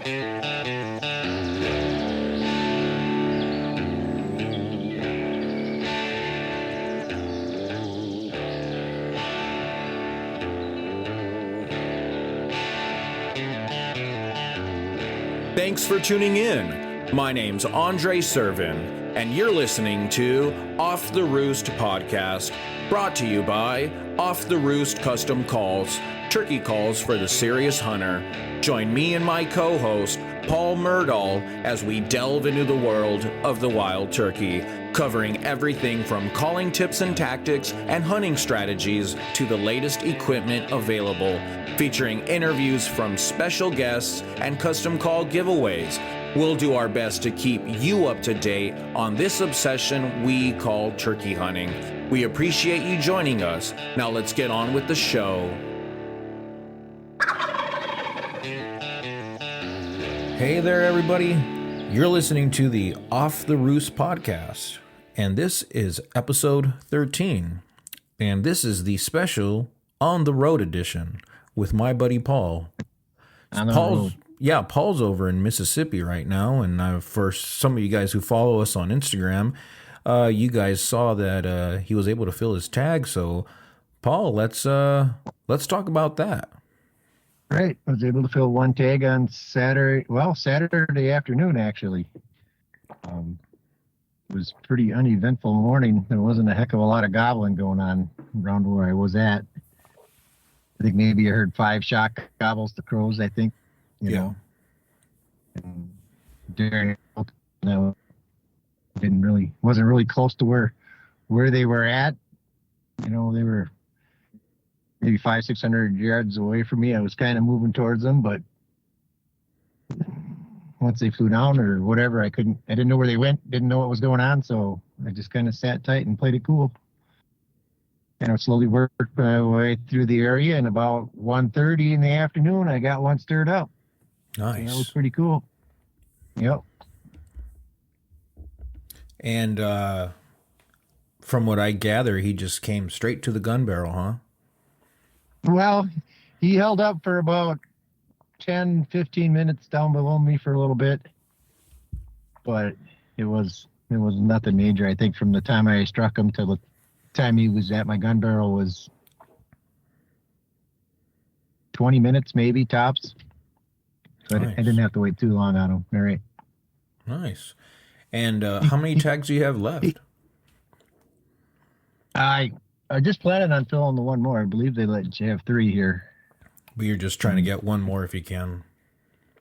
Thanks for tuning in. My name's Andre Servin, and you're listening to Off the Roost podcast, brought to you by Off the Roost Custom Calls, turkey calls for the serious hunter. Join me and my co-host, Paul Murdahl, as we delve into the world of the wild turkey, covering everything from calling tips and tactics and hunting strategies to the latest equipment available, featuring interviews from special guests and custom call giveaways. We'll do our best to keep you up to date on this obsession we call turkey hunting. We appreciate you joining us. Now let's get on with the show. Hey there, everybody. You're listening to the Off the Roost podcast, and this is episode 13. And this is the special on the road edition with my buddy Paul. Paul's over in Mississippi right now, and for some of you guys who follow us on Instagram, you guys saw that he was able to fill his tag. So, Paul, let's talk about that. Right, I was able to fill one tag on Saturday afternoon, actually. It was a pretty uneventful morning. There wasn't a heck of a lot of gobbling going on around where I was at. I think maybe I heard 5 shock gobbles to crows, I think, you know. And during wasn't really close to where they were at. You know, they were maybe 500-600 yards away from me. I was kind of moving towards them, but once they flew down or whatever, I didn't know where they went, didn't know what was going on, so I just kind of sat tight and played it cool. And I slowly worked my way through the area, and about 1:30 in the afternoon, I got one stirred up. Nice. And that was pretty cool. Yep. And from what I gather, he just came straight to the gun barrel, huh? Well, he held up for about 10, 15 minutes down below me for a little bit, but it was nothing major. I think from the time I struck him till the time he was at my gun barrel was 20 minutes, maybe tops. So nice. I didn't have to wait too long on him. All right. Nice. And how many tags do you have left? I just planning on filling the one more. I believe they let you have 3 here. But you're just trying to get one more if you can.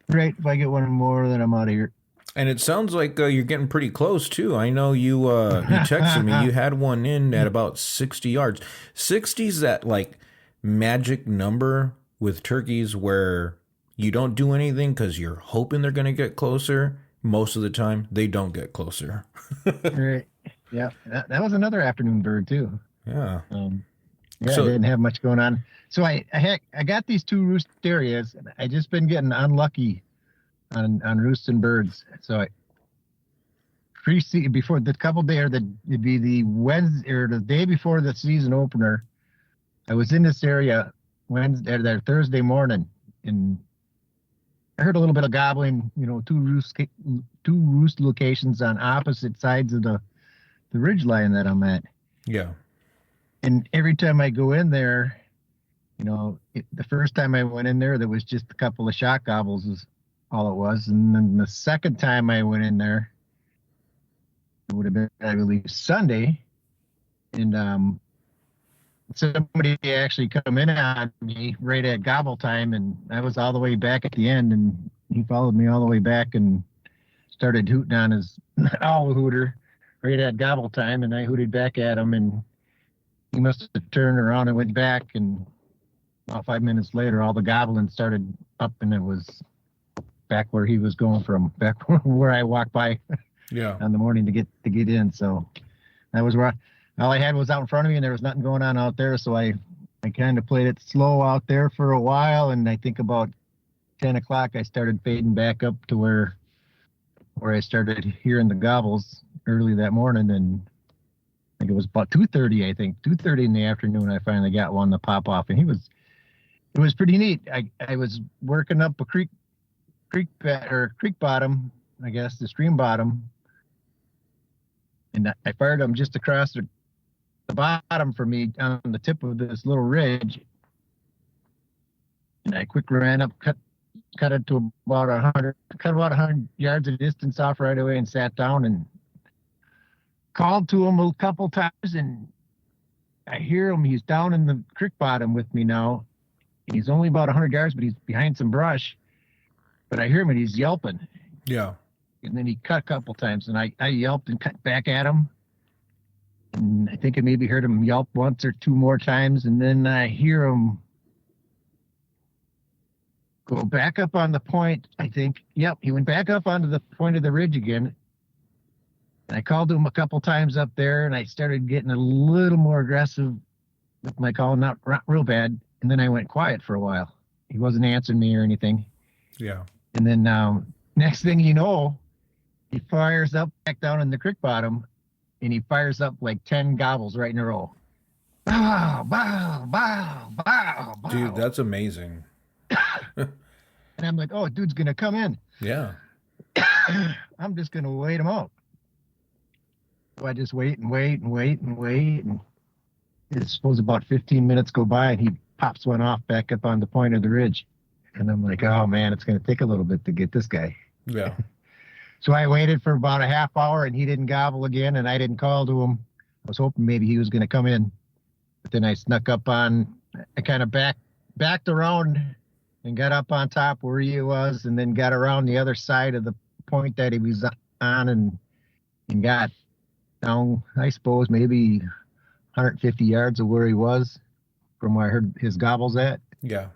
Right. If I get one more, then I'm out of here. And it sounds like you're getting pretty close, too. I know you texted me. You had one in at about 60 yards. 60's that, like, magic number with turkeys where you don't do anything because you're hoping they're going to get closer. Most of the time, they don't get closer. Right. Yeah. That was another afternoon bird, too. Yeah. So, I didn't have much going on. So I got these 2 roost areas, and I just been getting unlucky on roosting birds. So before the couple days, it'd be the Wednesday or the day before the season opener. I was in this area Thursday morning, and I heard a little bit of gobbling. You know, two roost locations on opposite sides of the ridge line that I'm at. Yeah. And every time I go in there, you know, the first time I went in there was just a couple of shock gobbles is all it was. And then the second time I went in there, it would have been, I believe, Sunday. And somebody actually come in on me right at gobble time, and I was all the way back at the end, and he followed me all the way back and started hooting on his owl hooter right at gobble time, and I hooted back at him, and he must have turned around and went back, and about 5 minutes later, all the gobbling started up, and it was back where he was going from, back where I walked by on the morning to get in. So that was where all I had was out in front of me, and there was nothing going on out there. So I kind of played it slow out there for a while, and I think about 10 o'clock, I started fading back up to where I started hearing the gobbles early that morning, and I think it was about 2:30. I think 2:30 in the afternoon, I finally got one to pop off, and it was pretty neat. I was working up a creek creek bottom, I guess, the stream bottom, and I fired him just across the bottom for me on the tip of this little ridge. And I quickly ran up, cut it to about 100 yards of distance off right away, and sat down and called to him a couple times. And I hear him. He's down in the creek bottom with me now. He's only about 100 yards, but he's behind some brush. But I hear him and he's yelping. Yeah. And then he cut a couple times, and I yelped and cut back at him. And I think I maybe heard him yelp once or two more times, and then I hear him go back up on the point, I think. Yep, he went back up onto the point of the ridge again. And I called to him a couple times up there, and I started getting a little more aggressive with my call, not real bad. And then I went quiet for a while. He wasn't answering me or anything. Yeah. And then next thing you know, he fires up back down in the creek bottom, and he fires up like 10 gobbles right in a row. Bow, bow, bow, bow, bow. Dude, that's amazing. And I'm like, oh, dude's going to come in. Yeah. I'm just going to wait him out. So I just wait and wait and wait and wait. And I suppose about 15 minutes go by, and he pops one off back up on the point of the ridge. And I'm like, oh, man, it's going to take a little bit to get this guy. Yeah. So I waited for about a half hour, and he didn't gobble again, and I didn't call to him. I was hoping maybe he was going to come in. But then I snuck up on, I kind of backed around and got up on top where he was, and then got around the other side of the point that he was on, and got down, I suppose, maybe 150 yards of where he was from where I heard his gobbles at. Yeah.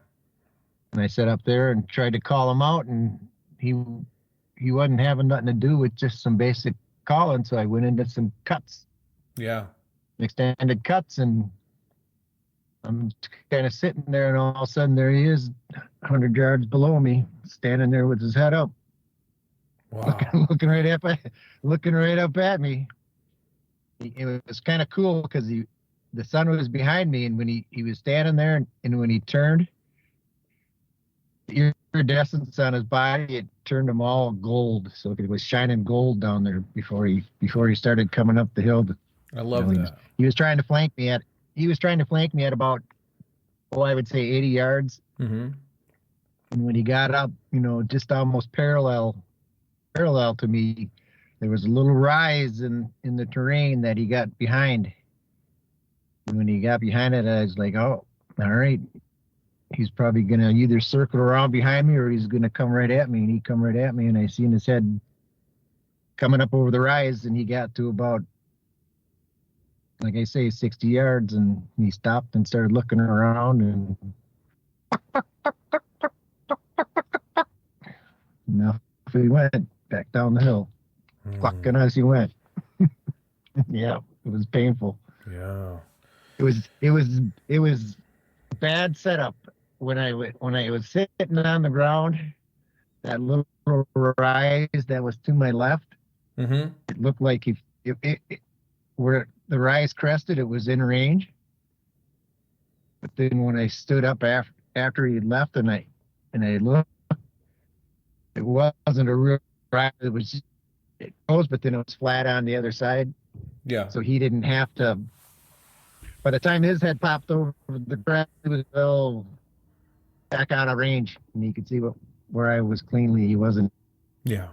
And I sat up there and tried to call him out, and he wasn't having nothing to do with just some basic calling, so I went into some cuts. Yeah. Extended cuts, and I'm kind of sitting there, and all of a sudden there he is, 100 yards below me, standing there with his head up. Wow. looking right up at me. It was kind of cool because the sun was behind me, and when he was standing there, and when he turned, the iridescence on his body, it turned him all gold. So it was shining gold down there before he started coming up the hill. I love that. He was trying to flank me at about, I would say 80 yards. Mm-hmm. And when he got up, just almost parallel to me, there was a little rise in the terrain that he got behind. And when he got behind it, I was like, oh, all right. He's probably going to either circle around behind me, or he's going to come right at me. And he come right at me, and I seen his head coming up over the rise, and he got to about, like I say, 60 yards, and he stopped and started looking around, and he went back down the hill, clucking as he went. Yeah, it was painful. Yeah. It was a bad setup. When I was sitting on the ground, that little rise that was to my left, Mm-hmm. it looked like where the rise crested, it was in range. But then when I stood up after he left, and I looked, it wasn't a real rise. It goes, but then it was flat on the other side. Yeah. So he didn't have to. By the time his head popped over the crest, it was back out of range, and you could see where I was cleanly. He wasn't. Yeah.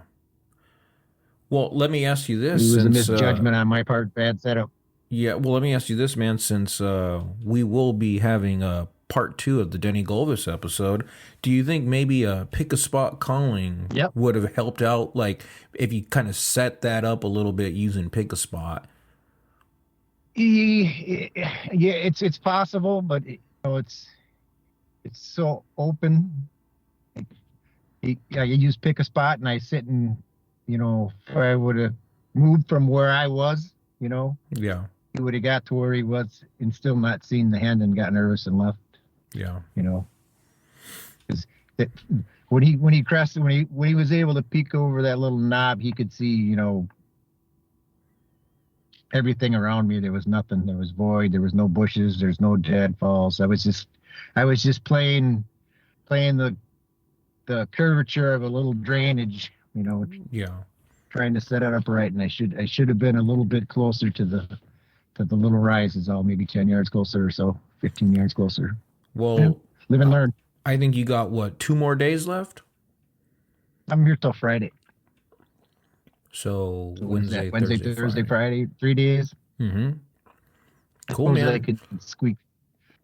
Well, let me ask you this. It was a misjudgment on my part, bad setup. Yeah, well, let me ask you this, man. Since we will be having part 2 of the Denny Gulvas episode, do you think maybe a pick a spot calling would have helped out? Like, if you kind of set that up a little bit using pick a spot? Yeah, it's possible, but it's so open. I use pick a spot, and I sit and, if I would have moved from where I was, Yeah. he would have got to where he was and still not seen the hand and got nervous and left. Yeah. Because when he crested, when he was able to peek over that little knob, he could see, everything around me. There was nothing. There was void. There was no bushes. There's no deadfalls. I was just playing the the curvature of a little drainage, Yeah. trying to set it up right, and I should have been a little bit closer to the little rise is all, maybe 10 yards closer or so, 15 yards closer. Yeah, Well, live and learn. I think you got what, 2 more days left? I'm here till Friday. So So what is Wednesday, that? Wednesday, Thursday, Thursday, Friday. Friday, 3 days. Mm-hmm. Cool, Suppose man.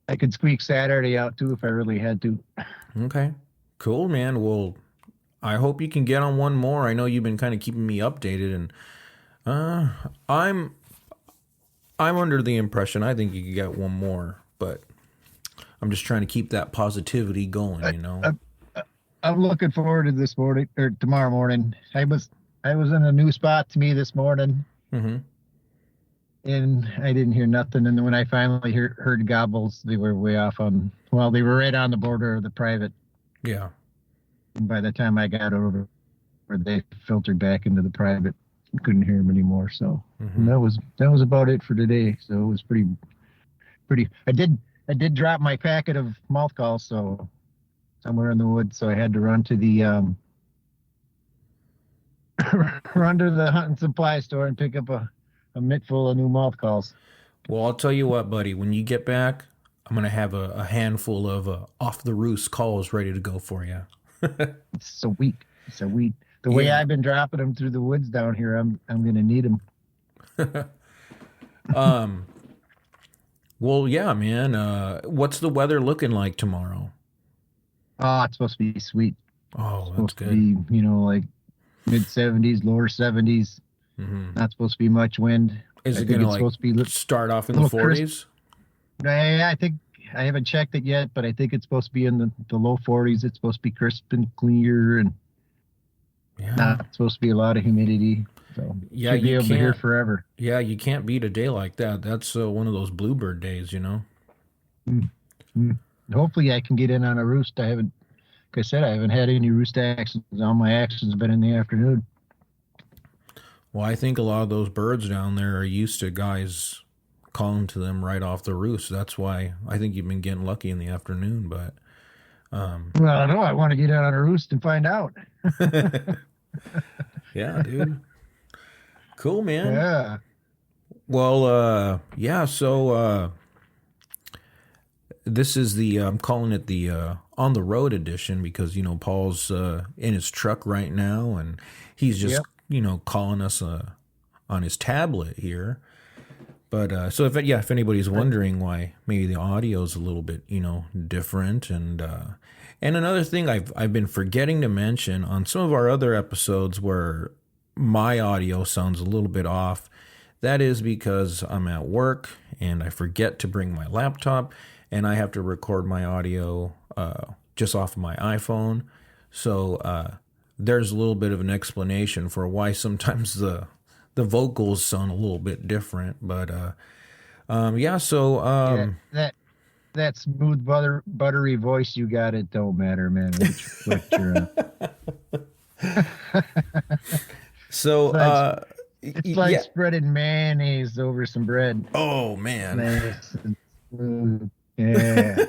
I could squeak Saturday out too if I really had to. Okay. Cool, man. Well, I hope you can get on one more. I know you've been kind of keeping me updated, and I'm under the impression I think you could get one more, but I'm just trying to keep that positivity going. I'm looking forward to this morning or tomorrow morning. I was in a new spot to me this morning, Mm-hmm. and I didn't hear nothing. And then when I finally heard gobbles, they were way off they were right on the border of the private. Yeah. And by the time I got over, they filtered back into the private. Couldn't hear them anymore. So Mm-hmm. that was about it for today. So it was pretty. I did drop my packet of mouth calls, so somewhere in the woods. So I had to run to the run to the hunting supply store and pick up a mitt full of new mouth calls. Well, I'll tell you what, buddy. When you get back, I'm gonna have a handful of off the roost calls ready to go for you. It's sweet. The way I've been dropping them through the woods down here, I'm gonna need them. Well, yeah, man. What's the weather looking like tomorrow? Oh, it's supposed to be sweet. Oh, that's good. To be, like mid 70s, lower 70s. Mm-hmm. Not supposed to be much wind. Is it gonna supposed to be start off in the 40s? I think I haven't checked it yet, but I think it's supposed to be in the low 40s. It's supposed to be crisp and clear, and not supposed to be a lot of humidity. So yeah, should be able to hear forever. Yeah, you can't beat a day like that. That's one of those bluebird days, Hopefully I can get in on a roost. Like I said, I haven't had any roost actions. All my actions have been in the afternoon. Well, I think a lot of those birds down there are used to guys calling to them right off the roost. That's why I think you've been getting lucky in the afternoon. But well, I know I want to get in on a roost and find out. Yeah, dude. Cool, man. Yeah. Well, yeah. So this is I'm calling it the on the road edition because Paul's in his truck right now and he's just calling us on his tablet here. But so if anybody's wondering why maybe the audio is a little bit different, and another thing I've been forgetting to mention on some of our other episodes where my audio sounds a little bit off, that is because I'm at work and I forget to bring my laptop and I have to record my audio just off of my iPhone. So there's a little bit of an explanation for why sometimes the vocals sound a little bit different, but that smooth buttery voice you got, it don't matter, man. What you're so it's like spreading mayonnaise over some bread. Oh man. Nice and smooth. Yeah.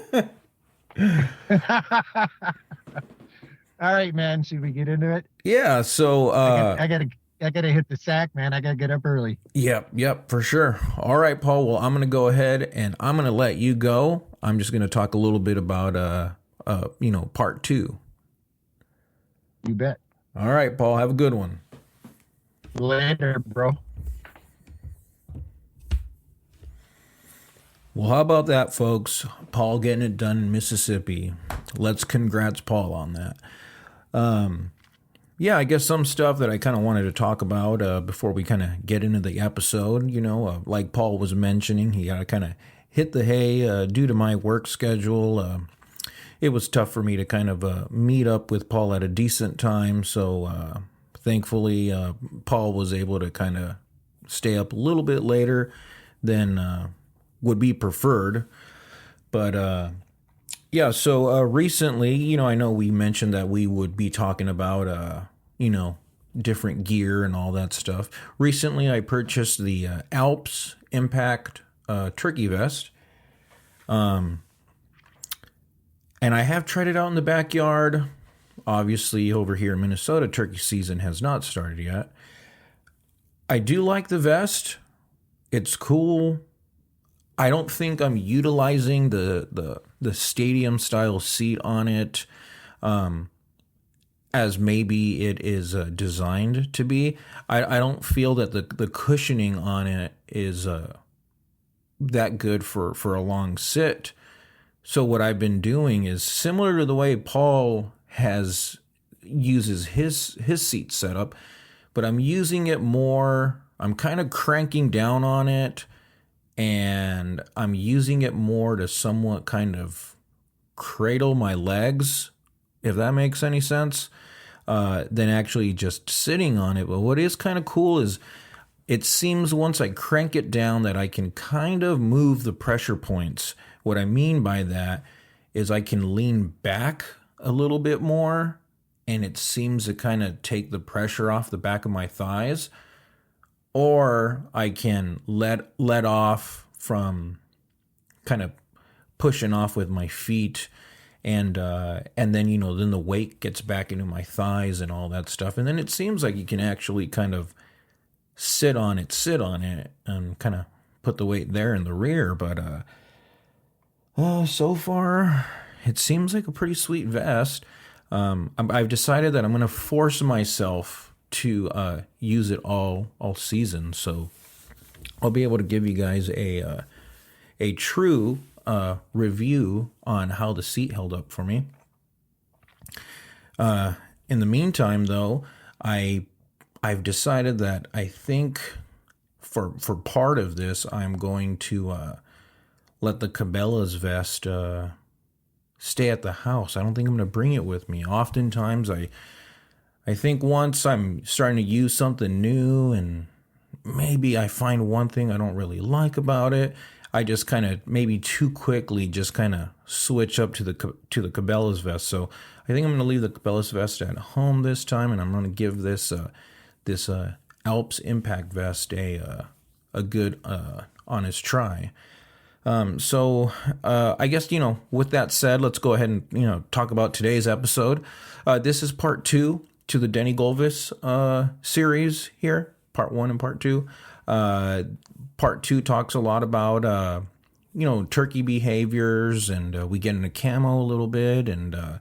All right, man. Should we get into it? Yeah. So I gotta hit the sack, man. I gotta get up early. Yep, for sure. All right, Paul. Well, I'm gonna go ahead and I'm gonna let you go. I'm just gonna talk a little bit about part 2. You bet. All right, Paul. Have a good one. Later, bro. Well, how about that, folks? Paul getting it done in Mississippi. Let's congrats Paul on that. Yeah, I guess some stuff that I kind of wanted to talk about before we kind of get into the episode, like Paul was mentioning, he got to kind of hit the hay due to my work schedule. It was tough for me to kind of meet up with Paul at a decent time. So thankfully, Paul was able to kind of stay up a little bit later than would be preferred. But yeah, so recently, I know we mentioned that we would be talking about, different gear and all that stuff. Recently, I purchased the Alps Impact turkey vest. And I have tried it out in the backyard. obviously over here in Minnesota, turkey season has not started yet. I do like the vest. It's cool. I don't think I'm utilizing the stadium style seat on it as maybe it is designed to be. I don't feel that the cushioning on it is that good for a long sit. So what I've been doing is similar to the way Paul uses his seat setup, but I'm using it more. I'm kind of cranking down on it, and I'm using it more to somewhat kind of cradle my legs, if that makes any sense, than actually just sitting on it. But what is kind of cool is it seems once I crank it down that I can kind of move the pressure points. What I mean by that is I can lean back a little bit more, and it seems to kind of take the pressure off the back of my thighs. Or I can let off from kind of pushing off with my feet, and then then the weight gets back into my thighs and all that stuff. And then it seems like you can actually kind of sit on it, and kind of put the weight there in the rear. But so far, it seems like a pretty sweet vest. I've decided that I'm going to force myself to use it all season, so I'll be able to give you guys a true review on how the seat held up for me. In the meantime, though, I've decided that I think for part of this, I'm going to let the Cabela's vest stay at the house. I don't think I'm going to bring it with me. Oftentimes, I think once I'm starting to use something new and maybe I find one thing I don't really like about it, I just kind of maybe too quickly just kind of switch up to the Cabela's vest. So I think I'm going to leave the Cabela's vest at home this time, and I'm going to give this Alps Impact vest a good honest try. So I guess, with that said, let's go ahead and, talk about today's episode. This is part 2 to the Denny Gulvas series here, part 1 and part 2. Part 2 talks a lot about, turkey behaviors, and we get into camo a little bit, and,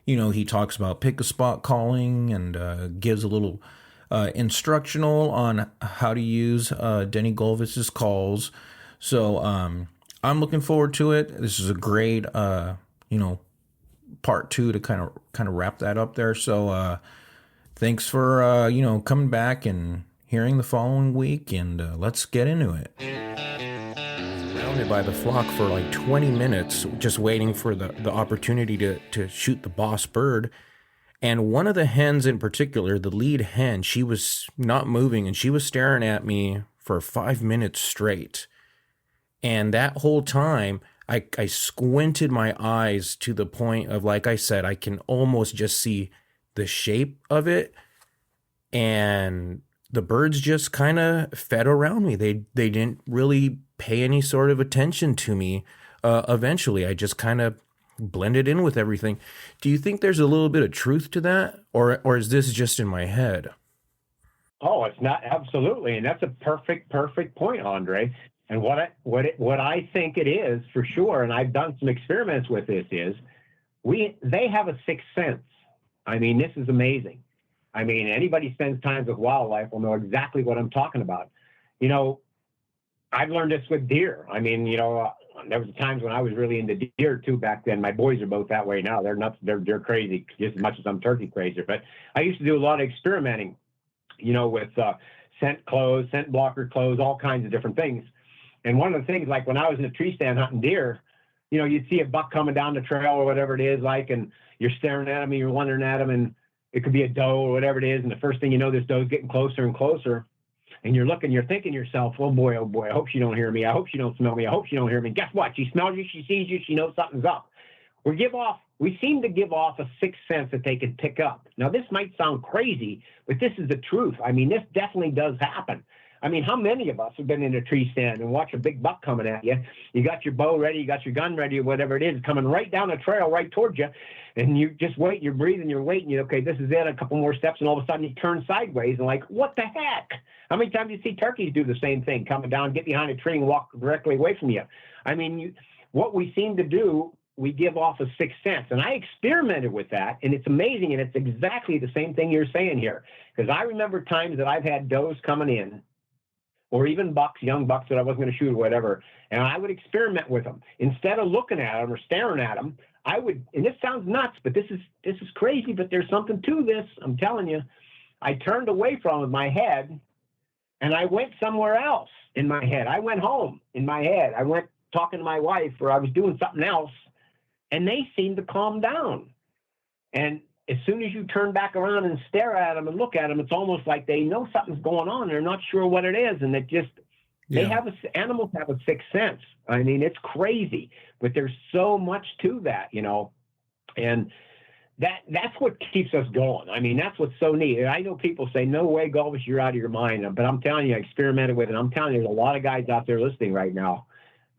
he talks about pick a spot calling, and gives a little instructional on how to use Denny Gulvas's calls. So I'm looking forward to it. This is a great, part 2 to kind of wrap that up there. So thanks for coming back and hearing the following week, and let's get into it. Surrounded by the flock for like 20 minutes, just waiting for the opportunity to shoot the boss bird. And one of the hens in particular, the lead hen, she was not moving, and she was staring at me for 5 minutes straight. And that whole time, I squinted my eyes to the point of, like I said, I can almost just see the shape of it. And the birds just kind of fed around me. They didn't really pay any sort of attention to me. Eventually, I just kind of blended in with everything. Do you think there's a little bit of truth to that? Or is this just in my head? Oh, it's not, absolutely. And that's a perfect point, Andre. And what I think it is for sure, and I've done some experiments with this, is they have a sixth sense. I mean, this is amazing. I mean, anybody spends time with wildlife will know exactly what I'm talking about. I've learned this with deer. I mean, there was times when I was really into deer too back then. My boys are both that way now. They're nuts. They're crazy just as much as I'm turkey crazy. But I used to do a lot of experimenting, with scent clothes, scent blocker clothes, all kinds of different things. And one of the things, like when I was in a tree stand hunting deer, you'd see a buck coming down the trail or whatever it is, and you're staring at him and you're wondering at him, and it could be a doe or whatever it is. And the first thing you know, this doe's getting closer and closer. And you're thinking to yourself, oh boy, I hope she don't hear me. I hope she don't smell me. I hope she don't hear me. Guess what? She smells you. She sees you. She knows something's up. We seem to give off a sixth sense that they can pick up. Now, this might sound crazy, but this is the truth. I mean, this definitely does happen. I mean, how many of us have been in a tree stand and watch a big buck coming at you? You got your bow ready, you got your gun ready, or whatever it is, coming right down the trail right towards you. And you just wait, you're breathing, you're waiting, okay, this is it, a couple more steps, and all of a sudden you turn sideways and like, what the heck? How many times do you see turkeys do the same thing, coming down, get behind a tree and walk directly away from you? I mean, what we seem to do, we give off a sixth sense. And I experimented with that, and it's amazing, and it's exactly the same thing you're saying here. Because I remember times that I've had does coming in, or even bucks, young bucks that I wasn't going to shoot or whatever, and I would experiment with them. Instead of looking at them or staring at them, I would, and this sounds nuts, but this is crazy, but there's something to this, I'm telling you. I turned away from my head, and I went somewhere else in my head. I went home in my head. I went talking to my wife, or I was doing something else, and they seemed to calm down. And as soon as you turn back around and stare at them and look at them, it's almost like they know something's going on. They're not sure what it is. And it just, animals have a sixth sense. I mean, it's crazy, but there's so much to that, you know, and that's what keeps us going. I mean, that's what's so neat. And I know people say, no way, Gulvas, you're out of your mind. But I'm telling you, I experimented with it. I'm telling you, there's a lot of guys out there listening right now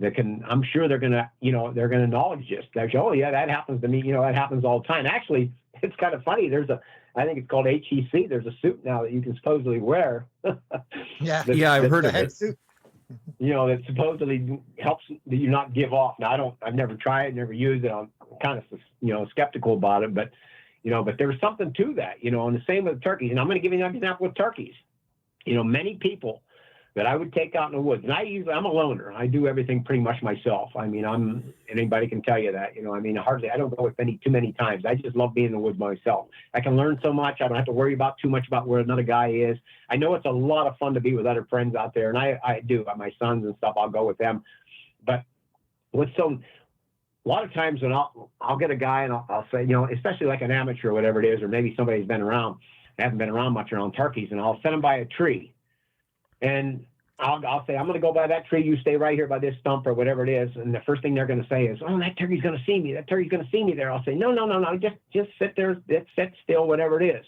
that can, I'm sure they're going to, you know, they're going to acknowledge this. They're like, oh yeah, that happens to me. You know, that happens all the time. Actually, it's kind of funny. I think it's called HEC. There's a suit now that you can supposedly wear. I've heard of it. You know, that supposedly helps you not give off. Now, I've never tried it, never used it. I'm kind of, you know, skeptical about it, but, you know, but there's something to that, you know, and the same with turkeys. And I'm going to give you an example with turkeys. You know, many people that I would take out in the woods, and I'm a loner. I do everything pretty much myself. I mean, anybody can tell you that, you know, I mean, I don't go with too many times. I just love being in the woods myself. I can learn so much. I don't have to worry about too much about where another guy is. I know it's a lot of fun to be with other friends out there, and I do. My sons and stuff, I'll go with them. But a lot of times when I'll get a guy and I'll say, you know, especially like an amateur or whatever it is, or maybe somebody's been around, hasn't been around much around turkeys, and I'll send them by a tree. And I'll say, I'm going to go by that tree. You stay right here by this stump or whatever it is. And the first thing they're going to say is, oh, that turkey's going to see me. That turkey's going to see me there. I'll say, no. Just sit there, sit still, whatever it is.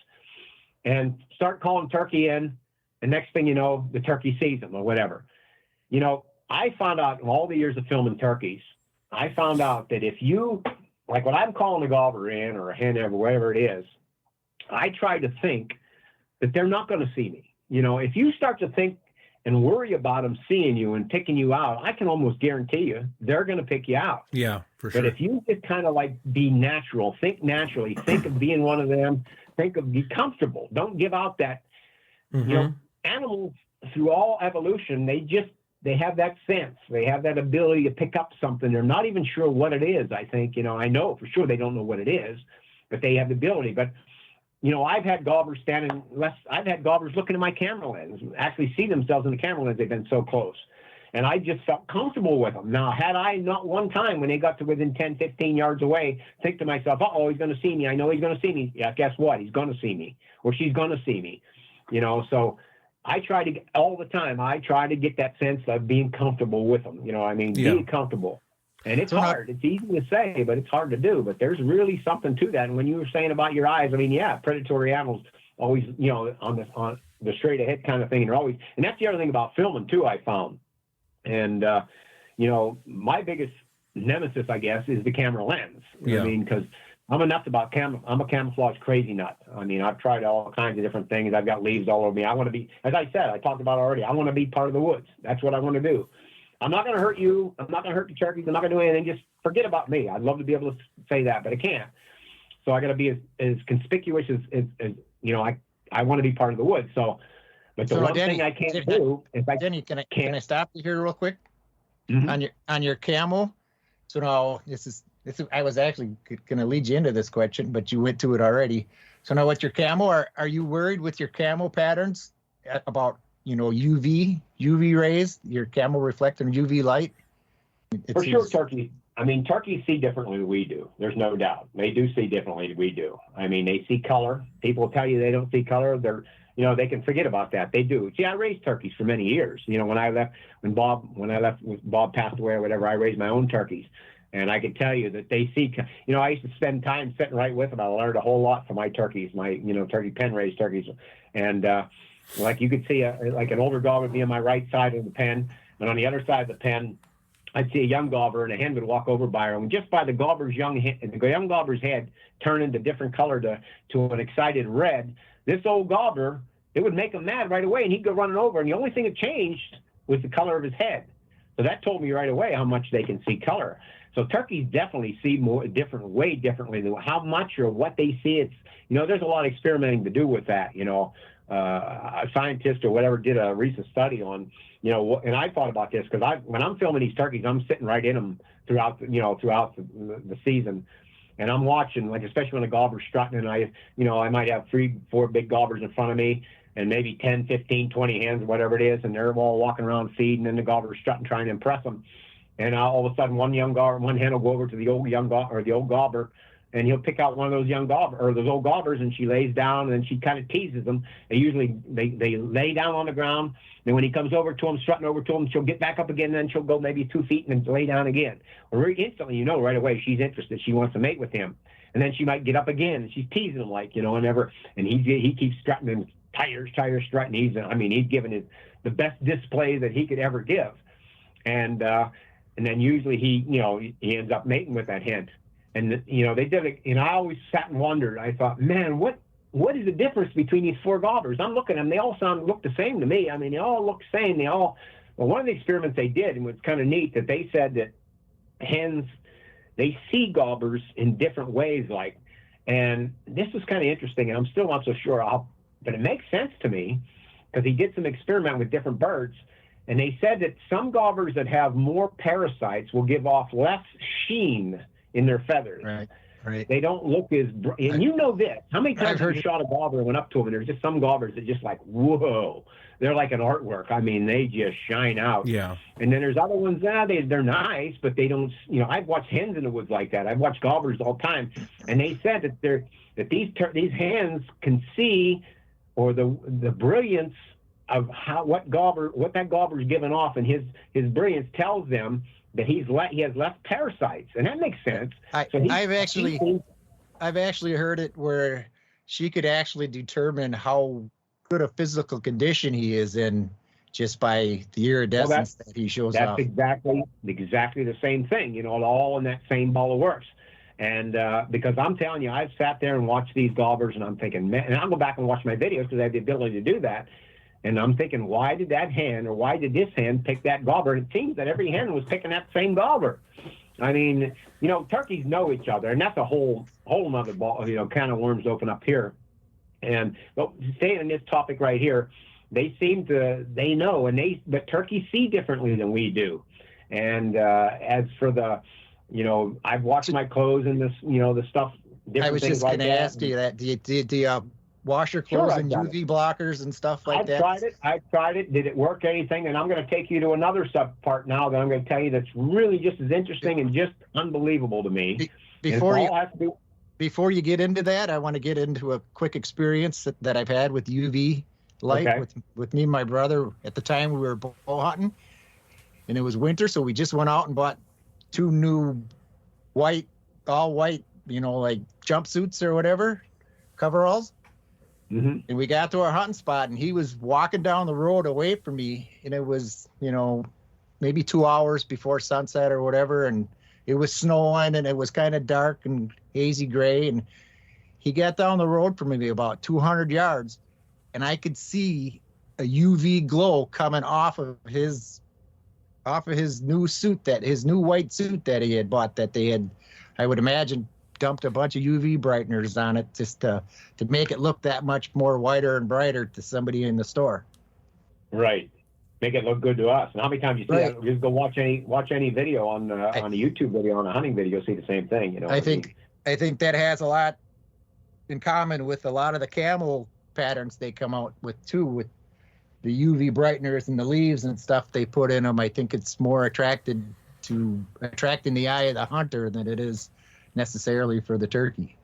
And start calling turkey in. And next thing you know, the turkey sees them or whatever. You know, I found out in all the years of filming turkeys, I found out that if you, like when I'm calling a gobber in or a hen or whatever it is, I try to think that they're not going to see me. You know, if you start to think and worry about them seeing you and picking you out, I can almost guarantee you they're going to pick you out. Yeah, for sure. But if you just kind of like be natural, think naturally, think of being one of them, be comfortable. Don't give out that, you know, animals through all evolution, they have that sense. They have that ability to pick up something. They're not even sure what it is. I think, you know, I know for sure they don't know what it is, but they have the ability. But you know, I've had gobbers looking at my camera lens, actually see themselves in the camera lens. They've been so close. And I just felt comfortable with them. Now, had I not one time when they got to within 10, 15 yards away, think to myself, uh-oh, he's going to see me. I know he's going to see me. Yeah, guess what? He's going to see me, or she's going to see me. You know, so I try to, all the time, I try to get that sense of being comfortable with them. You know, I mean, being comfortable. And it's hard. It's easy to say, but it's hard to do. But there's really something to that. And when you were saying about your eyes, I mean, yeah, predatory animals always, you know, on the straight ahead kind of thing. And that's the other thing about filming too, I found. And, you know, my biggest nemesis, I guess, is the camera lens. Yeah. I mean, because I'm a nut about I'm a camouflage crazy nut. I mean, I've tried all kinds of different things. I've got leaves all over me. I want to be, as I said, I talked about already, I want to be part of the woods. That's what I want to do. I'm not going to hurt you. I'm not going to hurt the turkeys. I'm not going to do anything. Just forget about me. I'd love to be able to say that, but I can't. So I got to be as conspicuous as you know, I want to be part of the woods. So, but the one thing I can't do is Denny, can I stop you here real quick? On your camo? So now this is I was actually going to lead you into this question, but you went to it already. So now with your camo, are you worried with your camo patterns about, you know, UV rays, your camo reflecting UV light? For sure, turkeys see differently than we do. There's no doubt. They do see differently than we do. I mean, they see color. People tell you they don't see color. You know, they can forget about that. They do. See, I raised turkeys for many years. You know, when Bob passed away or whatever, I raised my own turkeys. And I can tell you that they see, you know, I used to spend time sitting right with them. I learned a whole lot from my turkeys, my, you know, turkey pen raised turkeys. And, Like you could see like an older gobbler be on my right side of the pen, and on the other side of the pen, I'd see a young gobbler, and a hen would walk over by her, and just by the gobbler's young gobbler's head turn into different color to an excited red, this old gobbler, it would make him mad right away, and he'd go running over, and the only thing that changed was the color of his head. So that told me right away how much they can see color. So turkeys definitely see way differently than how much or what they see. It's, there's a lot of experimenting to do with that. A scientist or whatever did a recent study on, and I thought about this because when I'm filming these turkeys, I'm sitting right in them throughout the season. And I'm watching, like, especially when the gobbler's strutting, and I might have 3-4 big gobblers in front of me, and maybe 10, 15, 20 hens, whatever it is, and they're all walking around feeding, and the gobbler's strutting, trying to impress them. And all of a sudden, one hen will go over to the old gobbler, and he'll pick out one of those those old gobblers, and she lays down, and she kind of teases them. They lay down on the ground. And when he comes over to them, strutting over to them, she'll get back up again, and then she'll go maybe 2 feet and then lay down again. Well, instantly, right away, she's interested. She wants to mate with him. And then she might get up again, and she's teasing him and he keeps strutting and tires strutting. He's giving the best display that he could ever give. And then usually he ends up mating with that hen. And they did it, and I always sat and wondered. I thought, man, what is the difference between these 4 gobblers? I'm looking at them; they all look the same to me. They all look the same. Well, one of the experiments they did, and it was kind of neat, that they said that hens, they see gobblers in different ways, and this was kind of interesting. And I'm still not so sure, but it makes sense to me because he did some experiment with different birds, and they said that some gobblers that have more parasites will give off less sheen in their feathers. Right. They don't look as, and this. How many times have you shot a gobbler and went up to them, and there's just some gobblers that just like, whoa, they're like an artwork. They just shine out. Yeah. And then there's other ones, they're nice, but they don't, I've watched hens in the woods like that. I've watched gobblers all the time. And they said that these hens can see, or the brilliance of what that gobbler's giving off, and his brilliance tells them that he has less parasites, and that makes sense. I've actually heard it where she could actually determine how good a physical condition he is in just by the iridescence that he shows off. That's exactly the same thing, all in that same ball of works. And because I'm telling you, I've sat there and watched these gobblers, and I'm thinking, man, and I'll go back and watch my videos because I have the ability to do that. And I'm thinking, why did that hen, or why did this hen pick that gobbler? And it seems that every hen was picking that same gobbler. Turkeys know each other, and that's a whole nother ball, kind of worms open up here. And staying on this topic right here, they know, but turkeys see differently than we do. And as for I've watched my clothes and this, the stuff. I was just going to ask you that. Do you wash your clothes in UV blockers and stuff like that? I've tried it. Did it work anything? And I'm going to take you to another sub part now that I'm going to tell you that's really just as interesting and just unbelievable to me. Before you get into that, I want to get into a quick experience that I've had with UV light with me and my brother. At the time, we were bow hunting, and it was winter, so we just went out and bought 2 new all white, like jumpsuits or whatever, coveralls. Mm-hmm. And we got to our hunting spot, and he was walking down the road away from me, and it was, maybe 2 hours before sunset or whatever, and it was snowing, and it was kind of dark and hazy gray, and he got down the road from me about 200 yards, and I could see a UV glow coming off of his new suit, his new white suit that he had bought, that they had, I would imagine, dumped a bunch of UV brighteners on it just to make it look that much more whiter and brighter to somebody in the store. Right. Make it look good to us. And how many times you see that? Just go watch any video on a YouTube video, on a hunting video, see the same thing. I think that has a lot in common with a lot of the camo patterns they come out with too, with the UV brighteners and the leaves and stuff they put in them. I think it's more attracting the eye of the hunter than it is necessarily for the turkey.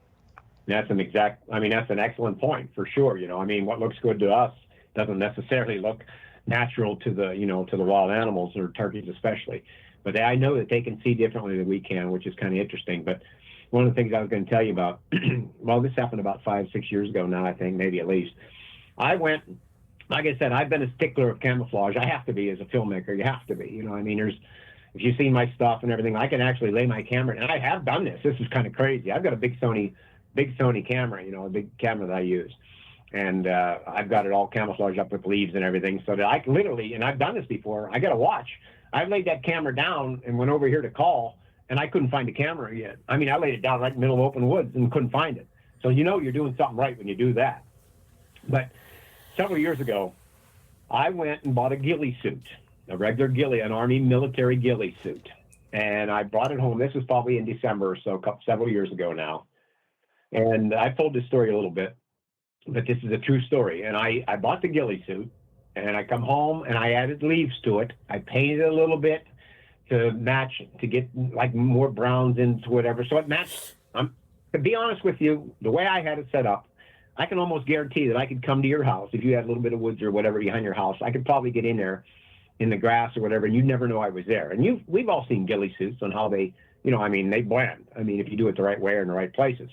That's an excellent point for sure. What looks good to us doesn't necessarily look natural to the wild animals, or turkeys especially. But I know that they can see differently than we can, which is kind of interesting. But one of the things I was going to tell you about, well, this happened about 5-6 years ago now, I think, maybe at least. I went like I said, I've been a stickler of camouflage. I have to be as a filmmaker. You have to be. You know, I mean, if you see my stuff and everything, I can actually lay my camera, and I have done this. This is kind of crazy. I've got a big Sony camera, you know, a big camera that I use. And I've got it all camouflaged up with leaves and everything, so that I can literally, and I've done this before, I got a watch. I laid that camera down and went over here to call, and I couldn't find the camera yet. I mean, I laid it down right in the middle of open woods and couldn't find it. So you know you're doing something right when you do that. But several years ago, I went and bought a ghillie suit, a regular ghillie, an Army military ghillie suit. And I brought it home. This was probably in December or so, several years ago now. And I've told this story a little bit, but this is a true story. And I bought the ghillie suit, and I come home and I added leaves to it. I painted it a little bit to match, to get like more browns into whatever. So it matched. To be honest with you, the way I had it set up, I can almost guarantee that I could come to your house if you had a little bit of woods or whatever behind your house. I could probably get in there in the grass or whatever, and you'd never know I was there. And we've all seen ghillie suits on how they, you know, I mean, they blend. I mean, if you do it the right way or in the right places.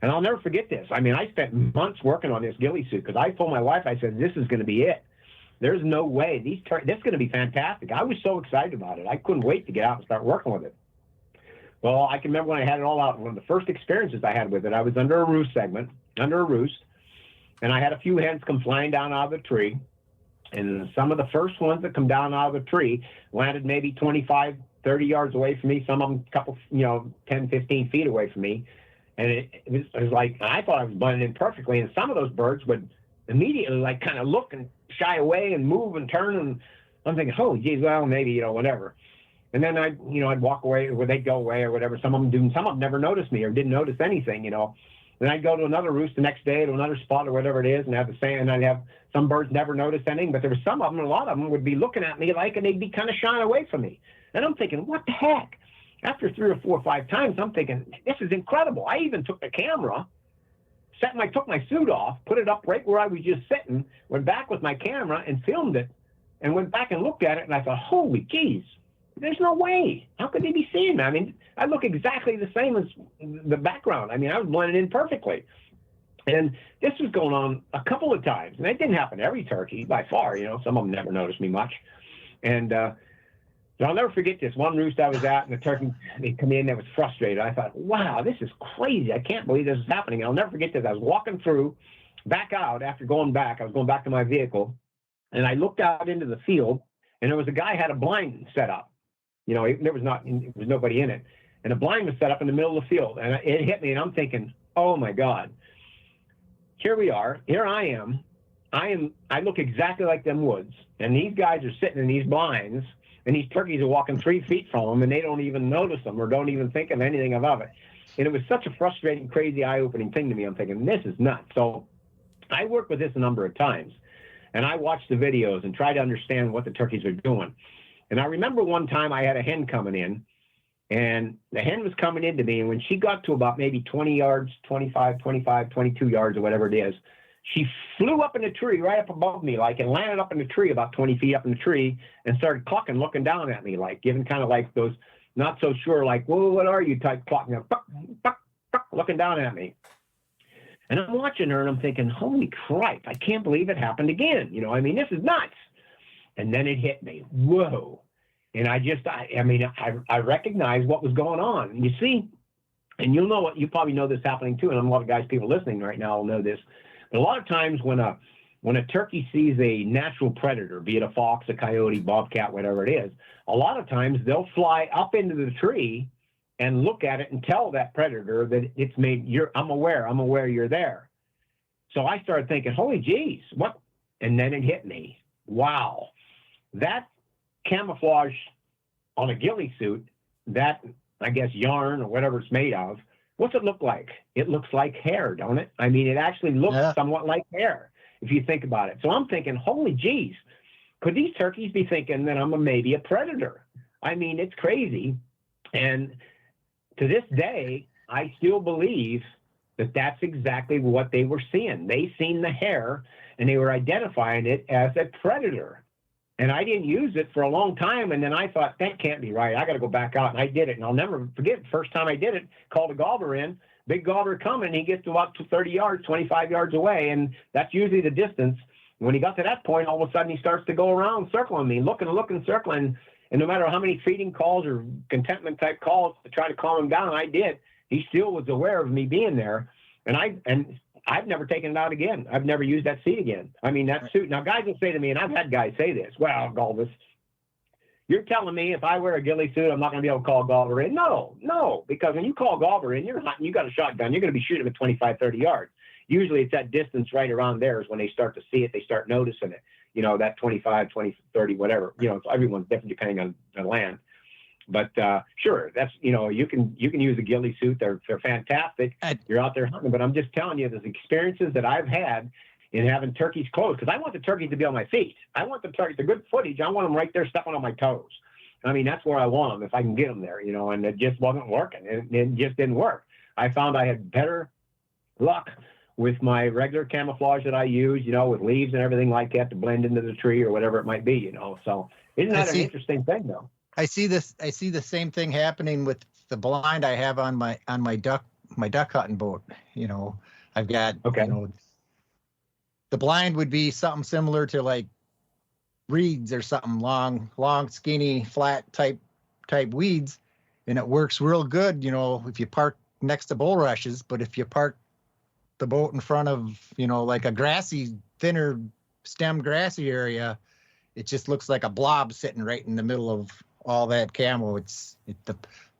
And I'll never forget this. I mean, I spent months working on this ghillie suit because I told my wife, I said, this is going to be it. There's no way. This is going to be fantastic. I was so excited about it. I couldn't wait to get out and start working with it. Well, I can remember when I had it all out. One of the first experiences I had with it, I was under a roost, and I had a few hens come flying down out of the tree. And some of the first ones that come down out of the tree landed maybe 25, 30 yards away from me. Some of them a couple, 10, 15 feet away from me. And it was like, I thought I was blending in perfectly. And some of those birds would immediately like kind of look and shy away and move and turn. And I'm thinking, oh, geez, well, maybe, whatever. And then I'd walk away, or they'd go away or whatever. Some of them do. Some of them never noticed me or didn't notice anything, Then I'd go to another roost the next day to another spot or whatever it is and have the same, and I'd have some birds never notice anything, but there were some of them, a lot of them would be looking at me like, and they'd be kind of shying away from me. And I'm thinking, what the heck? After 3 or 4 or 5 times, I'm thinking, this is incredible. I even took the camera, took my suit off, put it up right where I was just sitting, went back with my camera and filmed it, and went back and looked at it, and I thought, holy geez, there's no way. How could they be seeing me? I mean, I look exactly the same as the background. I mean, I was blending in perfectly. And this was going on a couple of times. And it didn't happen to every turkey by far. Some of them never noticed me much. And I'll never forget this one roost I was at, and the turkey, they come in, they was frustrated. I thought, wow, this is crazy. I can't believe this is happening. And I'll never forget this. I was walking through, back out after going back. I was going back to my vehicle, and I looked out into the field, and there was a guy had a blind set up. There was nobody in it. And a blind was set up in the middle of the field. And it hit me, and I'm thinking, oh, my God. Here we are. Here I am. I look exactly like them woods. And these guys are sitting in these blinds, and these turkeys are walking 3 feet from them, and they don't even notice them or don't even think of anything about it. And it was such a frustrating, crazy, eye-opening thing to me. I'm thinking, this is nuts. So I worked with this a number of times, and I watched the videos and tried to understand what the turkeys are doing. And I remember one time I had a hen coming in, and the hen was coming into me, and when she got to about maybe 20 yards, 25, 22 yards or whatever it is, she flew up in the tree right up above me, and landed up in the tree about 20 feet up in the tree and started clucking, looking down at me, giving kind of like those not so sure, whoa, what are you type clucking, looking down at me. And I'm watching her, and I'm thinking, holy crap, I can't believe it happened again. This is nuts. And then it hit me. Whoa. And I recognized what was going on. And you see, and you probably know this happening too, and a lot of people listening right now will know this. But a lot of times when a turkey sees a natural predator, be it a fox, a coyote, bobcat, whatever it is, a lot of times they'll fly up into the tree and look at it and tell that predator that it's made, I'm aware you're there. So I started thinking, holy geez, what? And then it hit me. Wow. That camouflage on a ghillie suit, that, I guess, yarn or whatever it's made of, what's it look like? It looks like hair, don't it? It actually looks somewhat like hair, if you think about it. So I'm thinking, holy geez, could these turkeys be thinking that I'm maybe a predator? It's crazy. And to this day, I still believe that that's exactly what they were seeing. They seen the hair, and they were identifying it as a predator. And I didn't use it for a long time. And then I thought, that can't be right. I got to go back out. And I did it. And I'll never forget the first time I did it, called a gobber in, big gobber coming. He gets to about 30 yards, 25 yards away. And that's usually the distance. When he got to that point, all of a sudden he starts to go around circling me, looking, circling. And no matter how many feeding calls or contentment type calls to try to calm him down, I did. He still was aware of me being there. And I've never taken it out again. I've never used that seat again. I mean, that suit. Now, guys will say to me, and I've had guys say this, well, Gulvas, you're telling me if I wear a ghillie suit, I'm not going to be able to call Gulver in? No, because when you call Gulver in, you're hunting, you got a shotgun, you're going to be shooting at 25, 30 yards. Usually it's that distance right around there is when they start to see it, they start noticing it. You know, that 25, 20, 30, whatever. You know, everyone's different depending on the land. But sure, that's, you know, you can use a ghillie suit. They're fantastic. You're out there hunting. But I'm just telling you, there's experiences that I've had in having turkeys close, because I want the turkeys to be on my feet. I want the good footage. I want them right there stepping on my toes. I mean, that's where I want them if I can get them there, you know, and it just wasn't working. It just didn't work. I found I had better luck with my regular camouflage that I use, you know, with leaves and everything like that to blend into the tree or whatever it might be, you know. So isn't that an interesting thing, though? I see the same thing happening with the blind I have on my duck hunting boat. You know, I've got, you know, the blind would be something similar to like reeds or something, long, skinny, flat type weeds. And it works real good, you know, if you park next to bulrushes. But if you park the boat in front of, you know, like a grassy, thinner stem grassy area, it just looks like a blob sitting right in the middle of all that camo.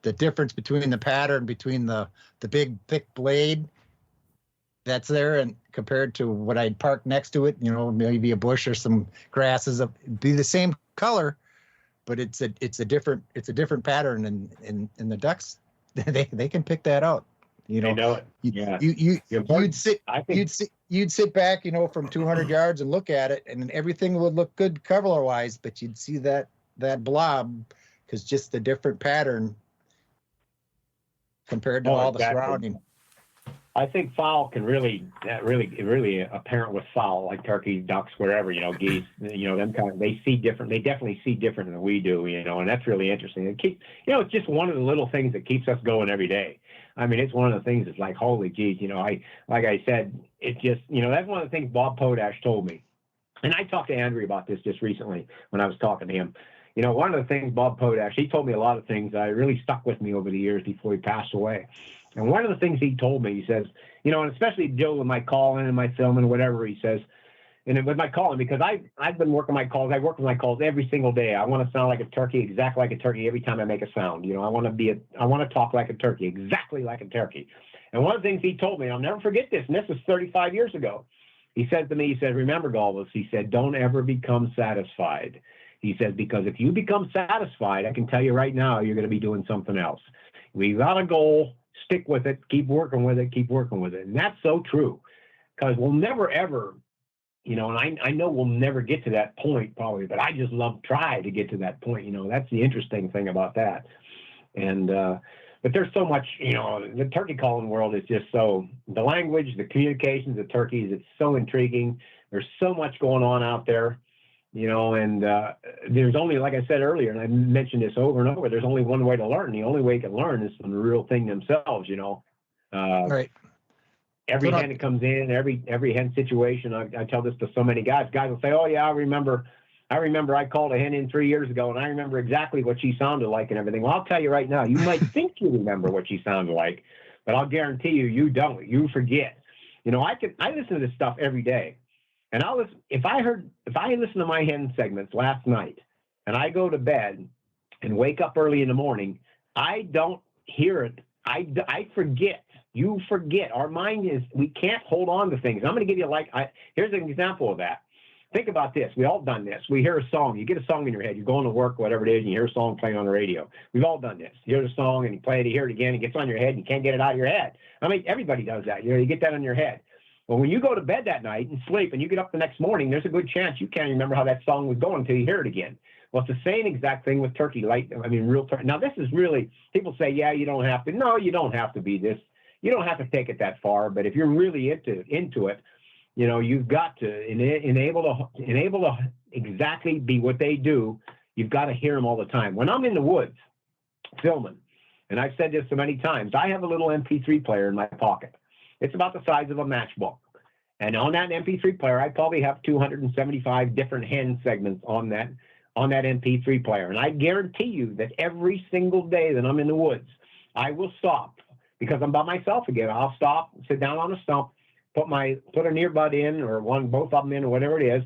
The difference between the pattern between the big thick blade that's there and compared to what I'd park next to it, you know, maybe a bush or some grasses, it'd be the same color, but it's a different pattern, and the ducks they can pick that out. You know, I know it. Yeah. You'd sit back, you know, from 200 yards and look at it, and everything would look good cover wise, but you'd see that blob because just the different pattern compared to all the surrounding. I think fowl can really a parent with fowl, like turkey, ducks, wherever, you know, geese, you know, them kind of, they see different. They definitely see different than we do, you know, and that's really interesting. It keeps, you know, it's just one of the little things that keeps us going every day. I mean, it's one of the things that's like, holy geez, you know, like I said, it just, you know, that's one of the things Bob Podash told me. And I talked to Andrew about this just recently when I was talking to him. You know, one of the things Bob Podash, he told me a lot of things that really stuck with me over the years before he passed away. And one of the things he told me, he says, you know, and especially dealing with my calling and my filming and whatever, he says, and with my calling, because I've been working my calls. I work with my calls every single day. I want to sound like a turkey, exactly like a turkey every time I make a sound. You know, I want to talk like a turkey, exactly like a turkey. And one of the things he told me, I'll never forget this, and this was 35 years ago. He said to me, he said, remember, Gulvas, he said, don't ever become satisfied. He said, because if you become satisfied, I can tell you right now, you're going to be doing something else. We've got a goal. Stick with it, keep working with it. And that's so true, because we'll never, ever, you know, and I know we'll never get to that point probably, but I just try to get to that point. You know, that's the interesting thing about that. And, but there's so much, you know, the turkey calling world is just so, the language, the communications, the turkeys, it's so intriguing. There's so much going on out there. You know, and there's only, like I said earlier, and I mentioned this over and over, there's only one way to learn. The only way you can learn is from the real thing themselves, you know. Right. Every hen that comes in, every hen situation, I tell this to so many guys. Guys will say, oh, yeah, I remember I called a hen in 3 years ago, and I remember exactly what she sounded like and everything. Well, I'll tell you right now, you might think you remember what she sounded like, but I'll guarantee you don't. You forget. You know, I listen to this stuff every day. And if I listen to my hen segments last night and I go to bed and wake up early in the morning, I don't hear it. I forget. You forget. Our mind we can't hold on to things. I'm going to give you here's an example of that. Think about this. We all done this. We hear a song. You get a song in your head. You're going to work, whatever it is, and you hear a song playing on the radio. We've all done this. You hear the song and you play it, you hear it again, it gets on your head, and you can't get it out of your head. I mean, everybody does that. You know, you get that on your head. Well, when you go to bed that night and sleep and you get up the next morning, there's a good chance you can't remember how that song was going until you hear it again. Well, it's the same exact thing with turkey, real turkey. Now, this is really, people say, yeah, you don't have to. No, you don't have to be this. You don't have to take it that far. But if you're really into it, you know, you've got to enable to exactly be what they do. You've got to hear them all the time. When I'm in the woods filming, and I've said this so many times, I have a little MP3 player in my pocket. It's about the size of a matchbook. And on that MP3 player, I probably have 275 different hand segments on that MP3 player. And I guarantee you that every single day that I'm in the woods, I will stop because I'm by myself again. I'll stop, sit down on a stump, put an earbud in or both of them in or whatever it is,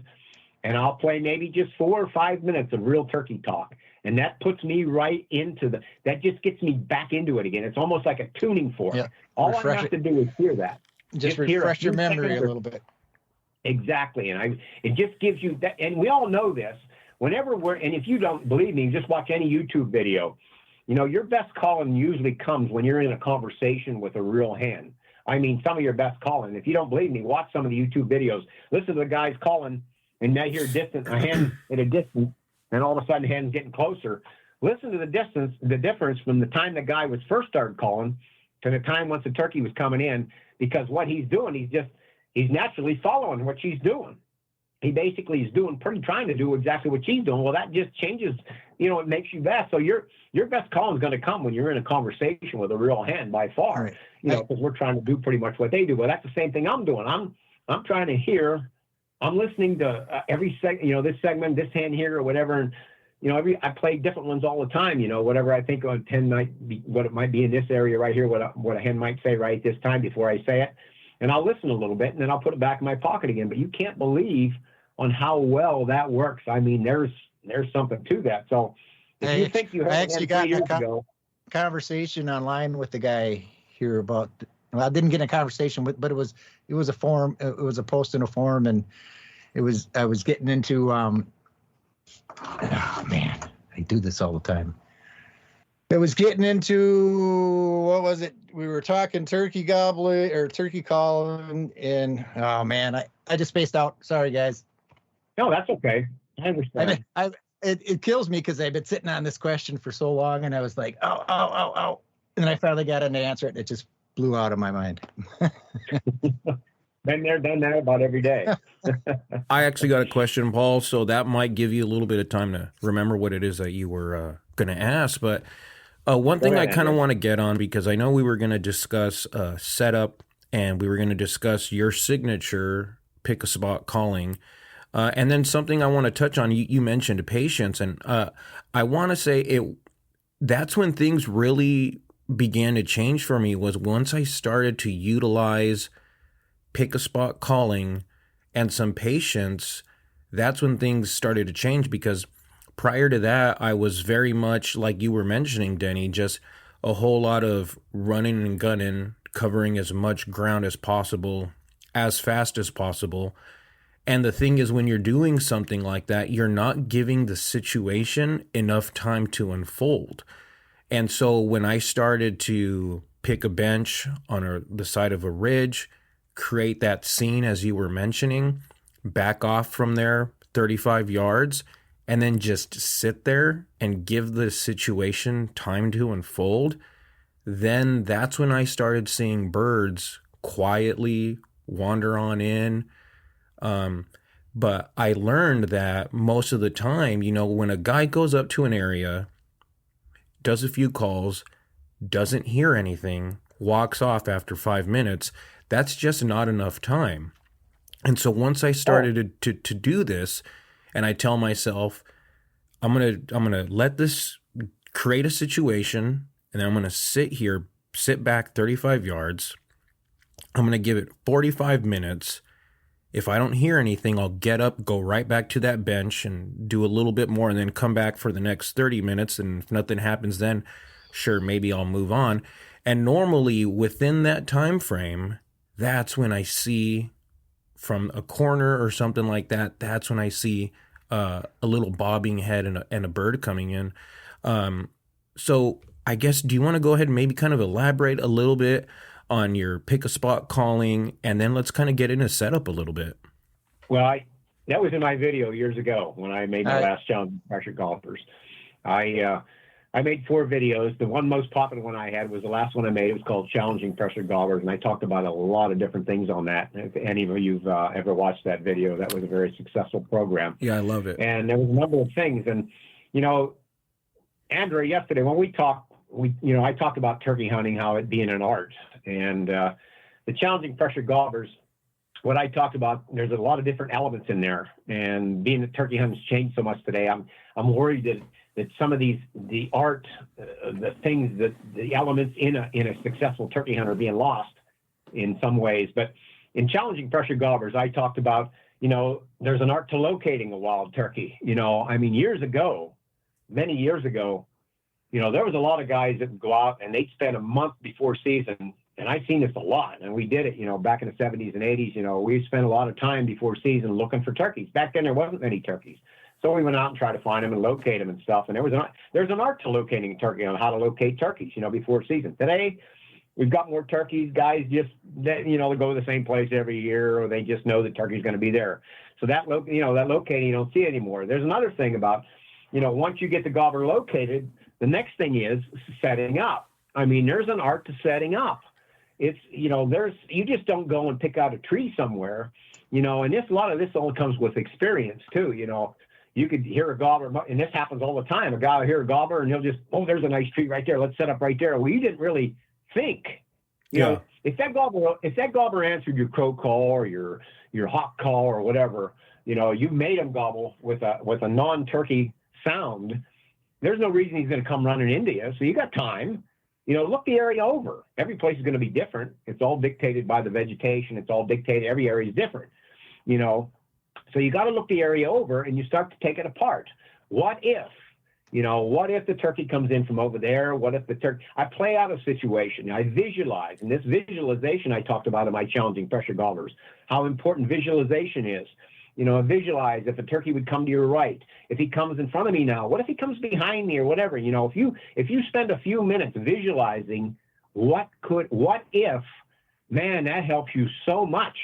and I'll play maybe just 4 or 5 minutes of real turkey talk. And that puts me right into that just gets me back into it again. It's almost like a tuning fork. Yeah. All I have to do is hear that. Just hear refresh your memory a seconds little bit. Exactly. And it just gives you that. And we all know this. And if you don't believe me, just watch any YouTube video. Your best calling usually comes when you're in a conversation with a real hand. I mean, some of your best calling. If you don't believe me, watch some of the YouTube videos. Listen to the guys calling, and now hear a hand at a distance, and all of a sudden the hand's getting closer. Listen to the difference from the time the guy was first started calling to the time once the turkey was coming in, because what he's doing, he's naturally following what she's doing. He basically is trying to do exactly what she's doing. Well, that just changes, it makes you best. So your best calling is going to come when you're in a conversation with a real hand by far, Right. Because we're trying to do pretty much what they do. Well, that's the same thing I'm doing. I'm trying to hear, I'm listening to every this segment, this hand here or whatever. And, I play different ones all the time, whatever I think on 10 might be, what it might be in this area right here, what a hen might say right this time before I say it. And I'll listen a little bit and then I'll put it back in my pocket again. But you can't believe on how well that works. I mean, there's something to that. So if you think you heard it 3 years ago, conversation online with the guy here about, well, I didn't get in a conversation with, but it was a forum. It was a post in a forum, and I was getting into, oh man, I do this all the time. It was getting into, what was it? We were talking turkey gobbling or turkey calling, and oh man, I just spaced out. Sorry, guys. No, that's okay. I understand. It kills me because I've been sitting on this question for so long, and I was like, oh. And then I finally got an answer, and it just blew out of my mind. Been there, done that about every day. I actually got a question, Paul, so that might give you a little bit of time to remember what it is that you were going to ask. But one thing I kind of want to get on, because I know we were going to discuss setup, and we were going to discuss your signature pick a spot calling. And then something I want to touch on, you mentioned patience, and I want to say that's when things really began to change for me, was once I started to utilize pick a spot calling and some patience. That's when things started to change, because prior to that, I was very much like you were mentioning, Denny, just a whole lot of running and gunning, covering as much ground as possible, as fast as possible. And the thing is, when you're doing something like that, you're not giving the situation enough time to unfold. And so when I started to pick a bench on the side of a ridge, create that scene as you were mentioning, back off from there 35 yards, and then just sit there and give the situation time to unfold, then that's when I started seeing birds quietly wander on in. But I learned that most of the time, when a guy goes up to an area, does a few calls, doesn't hear anything, walks off after 5 minutes, that's just not enough time. And so once I started to do this, and I tell myself, I'm gonna let this create a situation, and I'm gonna sit back 35 yards. I'm gonna give it 45 minutes. If I don't hear anything, I'll get up, go right back to that bench and do a little bit more, and then come back for the next 30 minutes. And if nothing happens then, sure, maybe I'll move on. And normally within that time frame, that's when I see from a corner or something like that, that's when I see a little bobbing head and a bird coming in. So I guess, do you want to go ahead and maybe kind of elaborate a little bit on your pick a spot calling, and then let's kind of get into setup a little bit? Well, that was in my video years ago when I made my last challenge pressure golfers. I made 4 videos. The most popular one I had was the last one I made. It was called Challenging Pressure Golfers, and I talked about a lot of different things on that. If any of you've ever watched that video, that was a very successful program. Yeah, I love it. And there was a number of things. And, Andre, yesterday when we talked, I talked about turkey hunting, how it being an art. And the Challenging Pressure Golfers, what I talked about, there's a lot of different elements in there, and being that turkey hunting's changed so much today, I'm worried that some of the art, the things that the elements in a successful turkey hunt are being lost in some ways. But in challenging pressure gobbers, I talked about, there's an art to locating a wild turkey. I mean, many years ago, there was a lot of guys that would go out and they'd spend a month before season. And I've seen this a lot, and we did it, back in the 70s and 80s. We spent a lot of time before season looking for turkeys. Back then, there wasn't many turkeys. So we went out and tried to find them and locate them and stuff. And there's an art to locating a turkey, on how to locate turkeys, before season. Today, we've got more turkeys. Guys just, they go to the same place every year, or they just know that turkey's going to be there. So that locating, you don't see anymore. There's another thing about, once you get the gobbler located, the next thing is setting up. I mean, there's an art to setting up. It's, you just don't go and pick out a tree somewhere, and a lot of this all comes with experience too. You could hear a gobbler, and this happens all the time. A guy will hear a gobbler and he'll just, there's a nice tree right there. Let's set up right there. Well, you didn't really think, if that gobbler answered your crow call or your hawk call or whatever, you made him gobble with a non-turkey sound. There's no reason he's going to come running into you. So you got time. Look the area over. Every place is going to be different. It's all dictated by the vegetation. It's all dictated. Every area is different, So you got to look the area over, and you start to take it apart. What if the turkey comes in from over there? What if the turkey? I play out a situation. I visualize, and this visualization I talked about in my challenging pressure gobblers, how important visualization is. Visualize if a turkey would come to your right. If he comes in front of me now, what if he comes behind me or whatever? If you spend a few minutes visualizing what if, man, that helps you so much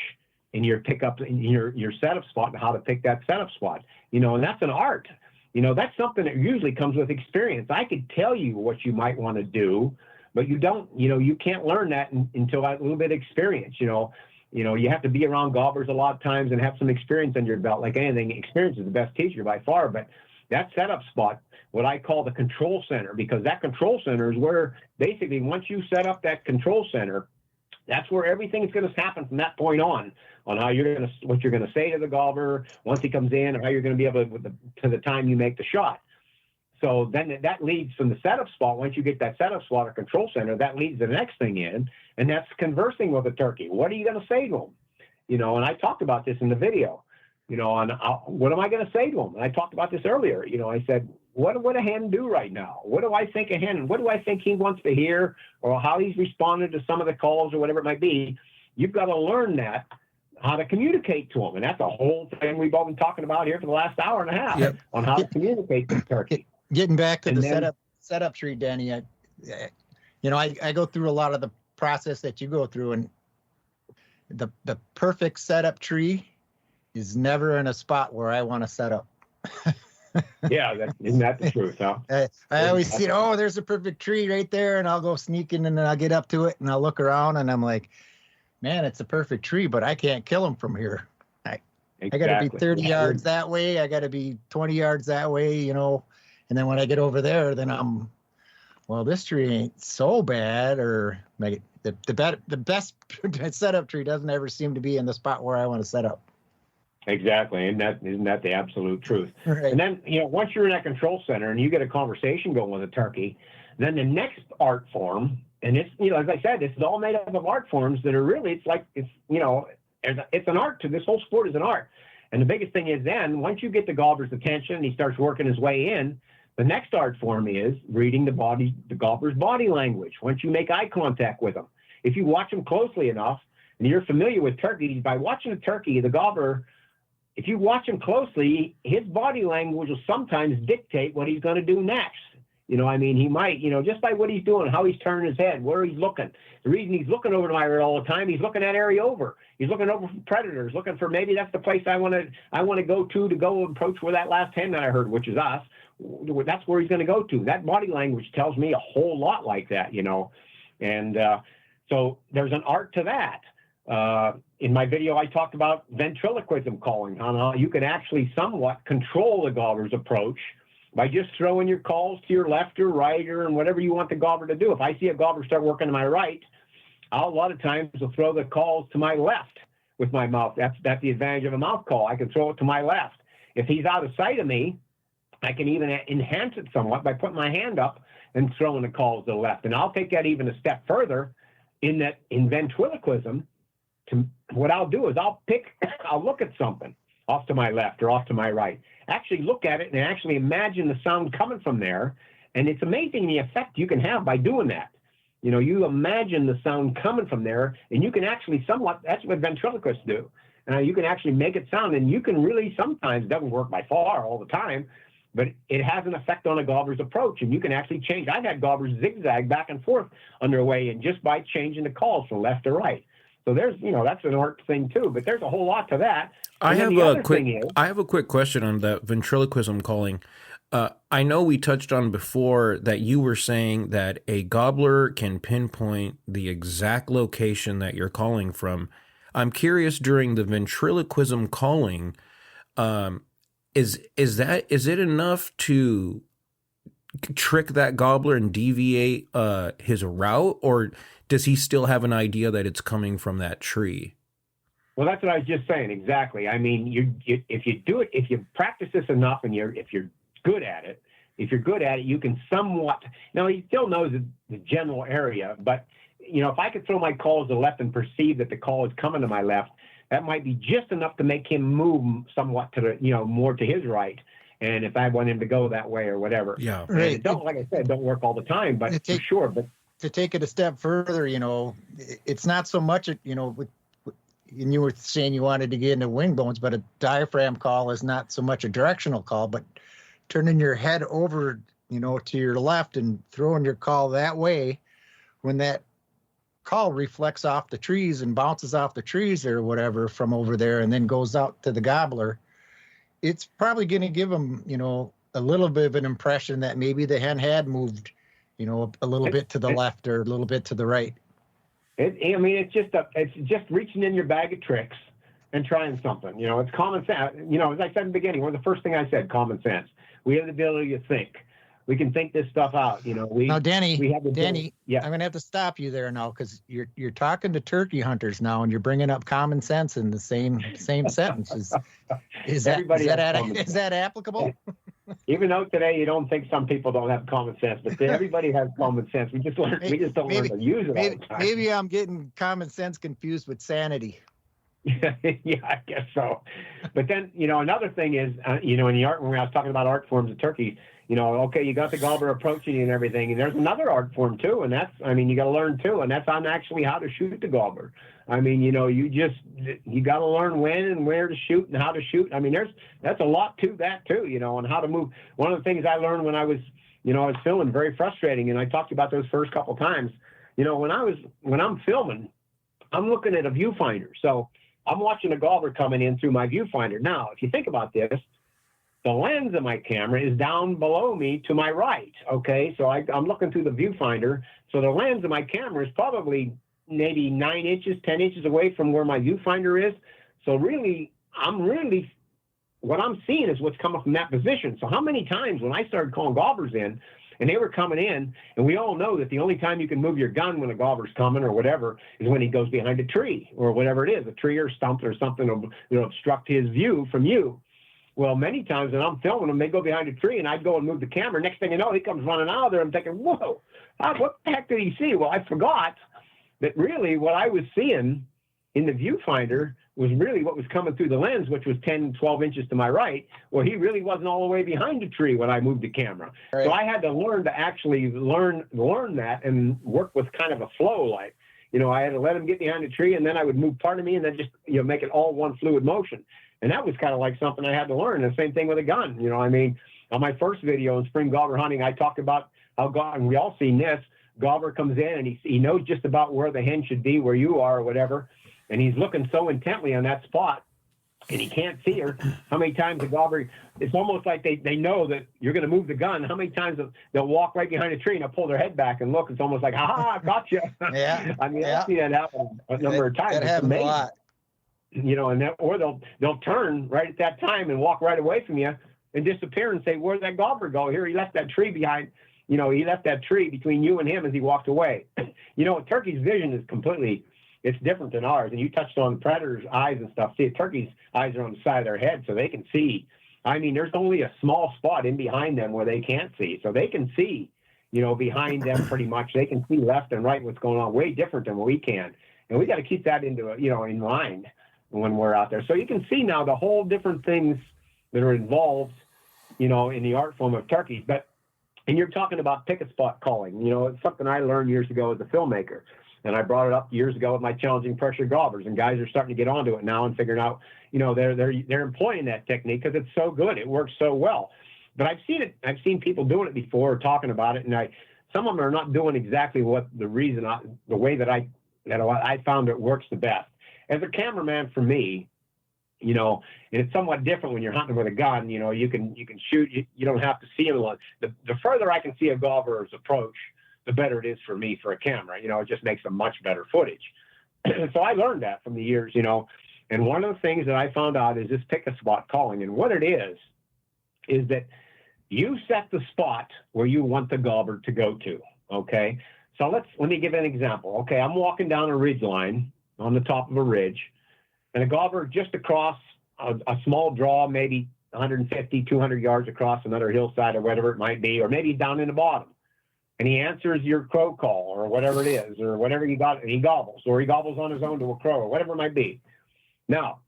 in your pickup, in your setup spot, and how to pick that setup spot. And that's an art. That's something that usually comes with experience. I could tell you what you might want to do, but you don't. You can't learn that until that little bit of experience. You have to be around gobblers a lot of times and have some experience under your belt. Like anything, experience is the best teacher by far. But that setup spot, what I call the control center, because that control center is where basically once you set up that control center, that's where everything is going to happen from that point on what you're going to say to the gobbler once he comes in, and how you're going to be able to the time you make the shot. So then that leads from the setup spot. Once you get that setup spot or control center, that leads to the next thing in, and that's conversing with a turkey. What are you going to say to him? And I talked about this in the video, on what am I going to say to him? And I talked about this earlier. I said, what would a hen do right now? What do I think a hen, what do I think he wants to hear, or how he's responded to some of the calls or whatever it might be? You've got to learn that, how to communicate to him. And that's a whole thing we've all been talking about here for the last hour and a half on how to communicate to the turkey. Getting back to setup tree, Denny, I go through a lot of the process that you go through, and the perfect setup tree is never in a spot where I want to set up. Yeah, isn't that the truth, huh? I always see, there's a perfect tree right there, and I'll go sneaking, and then I'll get up to it, and I'll look around, and I'm like, man, it's a perfect tree, but I can't kill him from here. I got to be 30 yards that way. I got to be 20 yards that way, And then when I get over there, then this tree ain't so bad, or like the best setup tree doesn't ever seem to be in the spot where I want to set up. Exactly, and isn't that the absolute truth? Right. And then once you're in that control center and you get a conversation going with a turkey, then the next art form, and it's as I said, this is all made up of art forms that are really it's an art. To this whole sport is an art. And the biggest thing is then once you get the gobbler's attention and he starts working his way in, the next art form is reading the gobbler's body language. Once you make eye contact with him, if you watch him closely enough, and you're familiar with turkeys, by watching a turkey, the gobbler, if you watch him closely, his body language will sometimes dictate what he's going to do next. He might, just by what he's doing, how he's turning his head, where he's looking. The reason he's looking over to my right all the time, he's looking that area over. He's looking over for predators, looking for maybe that's the place I want to go to go approach where that last hen that I heard, which is us. That's where he's going to go to. That body language tells me a whole lot like that, And so there's an art to that. In my video, I talked about ventriloquism calling, how you can actually somewhat control the gobbler's approach by just throwing your calls to your left or right or whatever you want the gobbler to do. If I see a gobbler start working to my right, I'll a lot of times will throw the calls to my left with my mouth. That's the advantage of a mouth call. I can throw it to my left. If he's out of sight of me, I can even enhance it somewhat by putting my hand up and throwing the calls to the left. And I'll take that even a step further in ventriloquism. What I'll do is I'll look at something off to my left or off to my right. Actually look at it and actually imagine the sound coming from there. And it's amazing the effect you can have by doing that. You know, you imagine the sound coming from there, and you can actually that's what ventriloquists do. You can actually make it sound, and you can really sometimes, it doesn't work by far all the time, but it has an effect on a gobbler's approach, and you can actually change. I've had gobblers zigzag back and forth on their way in just by changing the calls from left to right. So there's, that's an art thing too, but there's a whole lot to that. I have a quick question on that ventriloquism calling. I know we touched on before that you were saying that a gobbler can pinpoint the exact location that you're calling from. I'm curious, during the ventriloquism calling, is it enough to trick that gobbler and deviate his route, or does he still have an idea that it's coming from that tree? Well, that's what I was just saying. Exactly. I mean, if you do it, if you practice this enough, and if you're good at it, you can somewhat. Now, he still knows the general area, but if I could throw my calls to the left and perceive that the call is coming to my left, that might be just enough to make him move somewhat to the, more to his right. And if I want him to go that way or whatever, yeah, right. It don't, like I said, don't work all the time, but for sure. But to take it a step further, it's not so much, and you were saying you wanted to get into wing bones, but a diaphragm call is not so much a directional call, but turning your head over, to your left and throwing your call that way, when that call reflects off the trees and bounces off the trees or whatever from over there and then goes out to the gobbler, it's probably going to give him, a little bit of an impression that maybe the hen had moved, a little bit to the left or a little bit to the right. It's just reaching in your bag of tricks and trying something. It's common sense. As I said in the beginning, the first thing I said, common sense. We have the ability to think. We can think this stuff out. Now, Denny, yeah. I'm going to have to stop you there now, because you're talking to turkey hunters now, and you're bringing up common sense in the same sentence. Is that applicable? Even though today you don't think some people don't have common sense, but everybody has common sense. We just don't learn to use it all the time. Maybe I'm getting common sense confused with sanity. Yeah, I guess so. But then, another thing is, in the art, when I was talking about art forms of turkeys, okay, you got the gobbler approaching you and everything, and there's another art form too, and that's, you got to learn too, and that's on actually how to shoot the gobbler. You got to learn when and where to shoot and how to shoot. That's a lot to that too, and how to move. One of the things I learned when I was filming, very frustrating, and I talked about those first couple times. When I'm filming, I'm looking at a viewfinder, so I'm watching a gobbler coming in through my viewfinder. Now, if you think about this, the lens of my camera is down below me to my right, okay? So I'm looking through the viewfinder. So the lens of my camera is probably maybe 9 inches, 10 inches away from where my viewfinder is. So really, what I'm seeing is what's coming from that position. So how many times when I started calling gobblers in, and they were coming in, and we all know that the only time you can move your gun when a gobbler's coming or whatever is when he goes behind a tree or whatever it is, a tree or stump or something to obstruct his view from you. Well, many times when I'm filming them, they go behind a tree, and I'd go and move the camera. Next thing you know, he comes running out of there. I'm thinking, whoa, what the heck did he see? Well, I forgot that really what I was seeing in the viewfinder was really what was coming through the lens, which was 10, 12 inches to my right. Well, he really wasn't all the way behind the tree when I moved the camera. Right. So I had to learn to actually learn that and work with kind of a flow. Like, I had to let him get behind the tree, and then I would move part of me and then just, make it all one fluid motion. And that was kind of like something I had to learn. And the same thing with a gun. On my first video in spring gobbler hunting, I talked about how and we all seen this, gobbler comes in and he knows just about where the hen should be, where you are or whatever. And he's looking so intently on that spot, and he can't see her. How many times the gobbler, it's almost like they know that you're going to move the gun. How many times they'll walk right behind a tree and they'll pull their head back and look. It's almost like, ha, gotcha. Yeah. I've seen that happen a number of times. That happens a lot. Or they'll turn right at that time and walk right away from you and disappear and say, where'd that gobbler go? Here, he left that tree behind. He left that tree between you and him as he walked away. A turkey's vision is completely it's different than ours. And you touched on predators' eyes and stuff. See, a turkey's eyes are on the side of their head, so they can see. I mean, there's only a small spot in behind them where they can't see. So they can see, behind them pretty much. They can see left and right what's going on, way different than what we can. And we got to keep that in line when we're out there. So you can see now the whole different things that are involved, in the art form of turkeys. And you're talking about picket spot calling. It's something I learned years ago as a filmmaker. And I brought it up years ago with my challenging pressure gobblers, and guys are starting to get onto it now and figuring out, they're employing that technique because it's so good. It works so well. But I've seen people doing it before, talking about it, and some of them are not doing exactly what the way that I found it works the best. As a cameraman, for me, and it's somewhat different when you're hunting with a gun. You can shoot. You don't have to see them. The further I can see a gobbler's approach, the better it is for me for a camera. It just makes a much better footage. So I learned that from the years, and one of the things that I found out is this picket spot calling. And what it is that you set the spot where you want the gobbler to go to, okay? So let me give an example. Okay, I'm walking down a ridge line on the top of a ridge, and a gobbler just across a small draw, maybe 150, 200 yards across another hillside or whatever it might be, or maybe down in the bottom. And he answers your crow call or whatever it is, or whatever you got, and he gobbles, or he gobbles on his own to a crow, or whatever it might be. Now,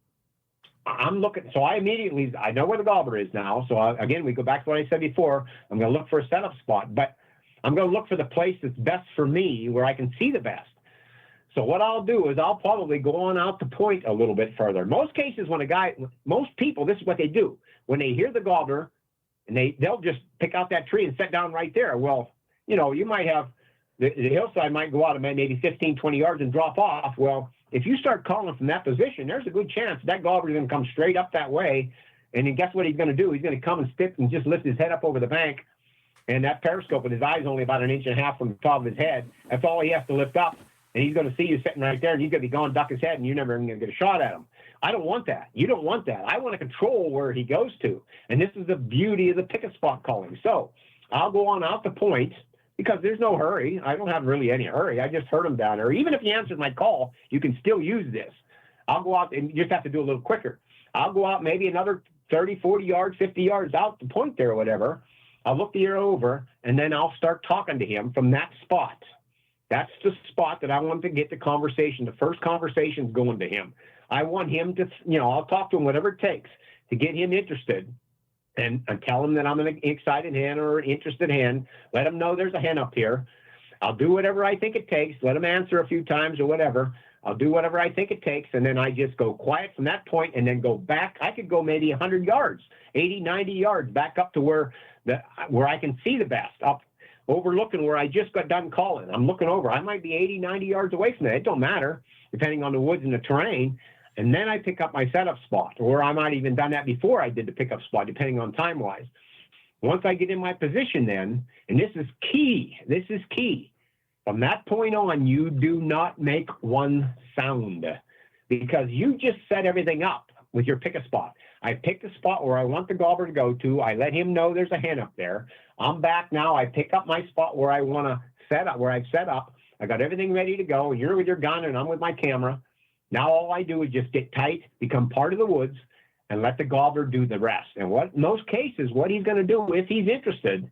I'm looking, so I know where the gobbler is now. So again, we go back to what I said before. I'm going to look for a setup spot, but I'm going to look for the place that's best for me, where I can see the best. So what I'll do is I'll probably go on out to point a little bit further. Most cases, most people, this is what they do. When they hear the gobbler, and they'll just pick out that tree and sit down right there. Well, you might have, the hillside might go out of maybe 15, 20 yards and drop off. Well, if you start calling from that position, there's a good chance that gobbler is going to come straight up that way. And then guess what he's going to do? He's going to come and stick and just lift his head up over the bank. And that periscope with his eyes only about 1.5 inches from the top of his head, that's all he has to lift up. And he's going to see you sitting right there, and he's going to be going duck his head, and you're never going to get a shot at him. I don't want that. You don't want that. I want to control where he goes to. And this is the beauty of the picket spot calling. So I'll go on out the point, because there's no hurry. I don't have really any hurry. I just heard him down there. Even if he answers my call, you can still use this. I'll go out, and you just have to do a little quicker. I'll go out maybe another 30, 40 yards, 50 yards out the point there or whatever. I'll look the ear over, and then I'll start talking to him from that spot. That's the spot that I want to get the conversation. The first conversation's going to him. I want him to, I'll talk to him whatever it takes to get him interested. And tell him that I'm an excited hen or an interested hen. Let him know there's a hen up here. I'll do whatever I think it takes. Let him answer a few times or whatever. I'll do whatever I think it takes. And then I just go quiet from that point and then go back. I could go maybe 100 yards, 80, 90 yards back up to where I can see the best, up overlooking where I just got done calling. I'm looking over. I might be 80, 90 yards away from that. It don't matter, depending on the woods and the terrain. And then I pick up my setup spot, or I might even done that before I did the pickup spot, depending on time-wise. Once I get in my position then, and this is key, from that point on, you do not make one sound, because you just set everything up with your pick a spot. I pick the spot where I want the gobbler to go to. I let him know there's a hen up there. I'm back now. I pick up my spot where I want to set up, where I've set up. I got everything ready to go. You're with your gun, and I'm with my camera. Now all I do is just get tight, become part of the woods, and let the gobbler do the rest. And in most cases, what he's going to do, if he's interested,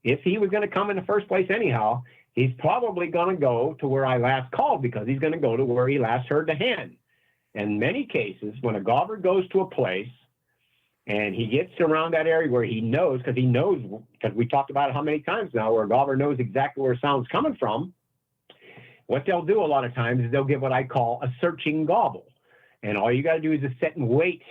if he was going to come in the first place anyhow, he's probably going to go to where I last called, because he's going to go to where he last heard the hen. In many cases, when a gobbler goes to a place and he gets around that area where he knows, because we talked about it how many times now, where a gobbler knows exactly where sound's coming from, what they'll do a lot of times is they'll give what I call a searching gobble. And all you got to do is just sit and wait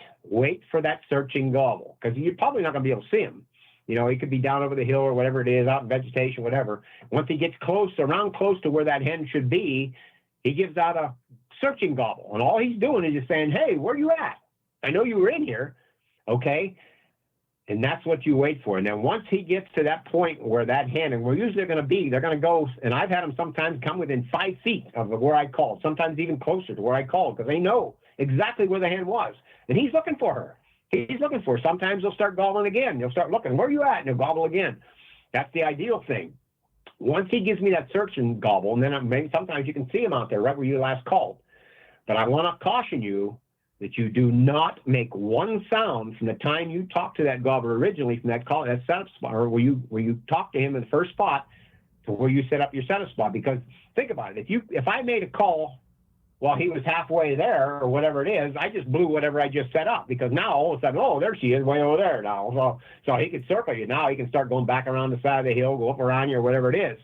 for that searching gobble, because you're probably not going to be able to see him. He could be down over the hill or whatever it is, out in vegetation, whatever. Once he gets close to where that hen should be, he gives out a searching gobble. And all he's doing is just saying, hey, where you at? I know you were in here. Okay. And that's what you wait for. And then once he gets to that point where that hen, and where usually they're going to go, and I've had them sometimes come within 5 feet of where I called, sometimes even closer to where I called, because they know exactly where the hen was. And he's looking for her. Sometimes they'll start gobbling again. They'll start looking, where you at? And they'll gobble again. That's the ideal thing. Once he gives me that search and gobble, and then maybe sometimes you can see him out there right where you last called. But I want to caution you that you do not make one sound from the time you talk to that gobbler originally from that setup spot, or where you talk to him in the first spot to where you set up your setup spot. Because think about it, if I made a call while he was halfway there or whatever it is, I just blew whatever I just set up, because now all of a sudden, oh, there she is way over there now. So he can circle you. Now he can start going back around the side of the hill, go up around you or whatever it is.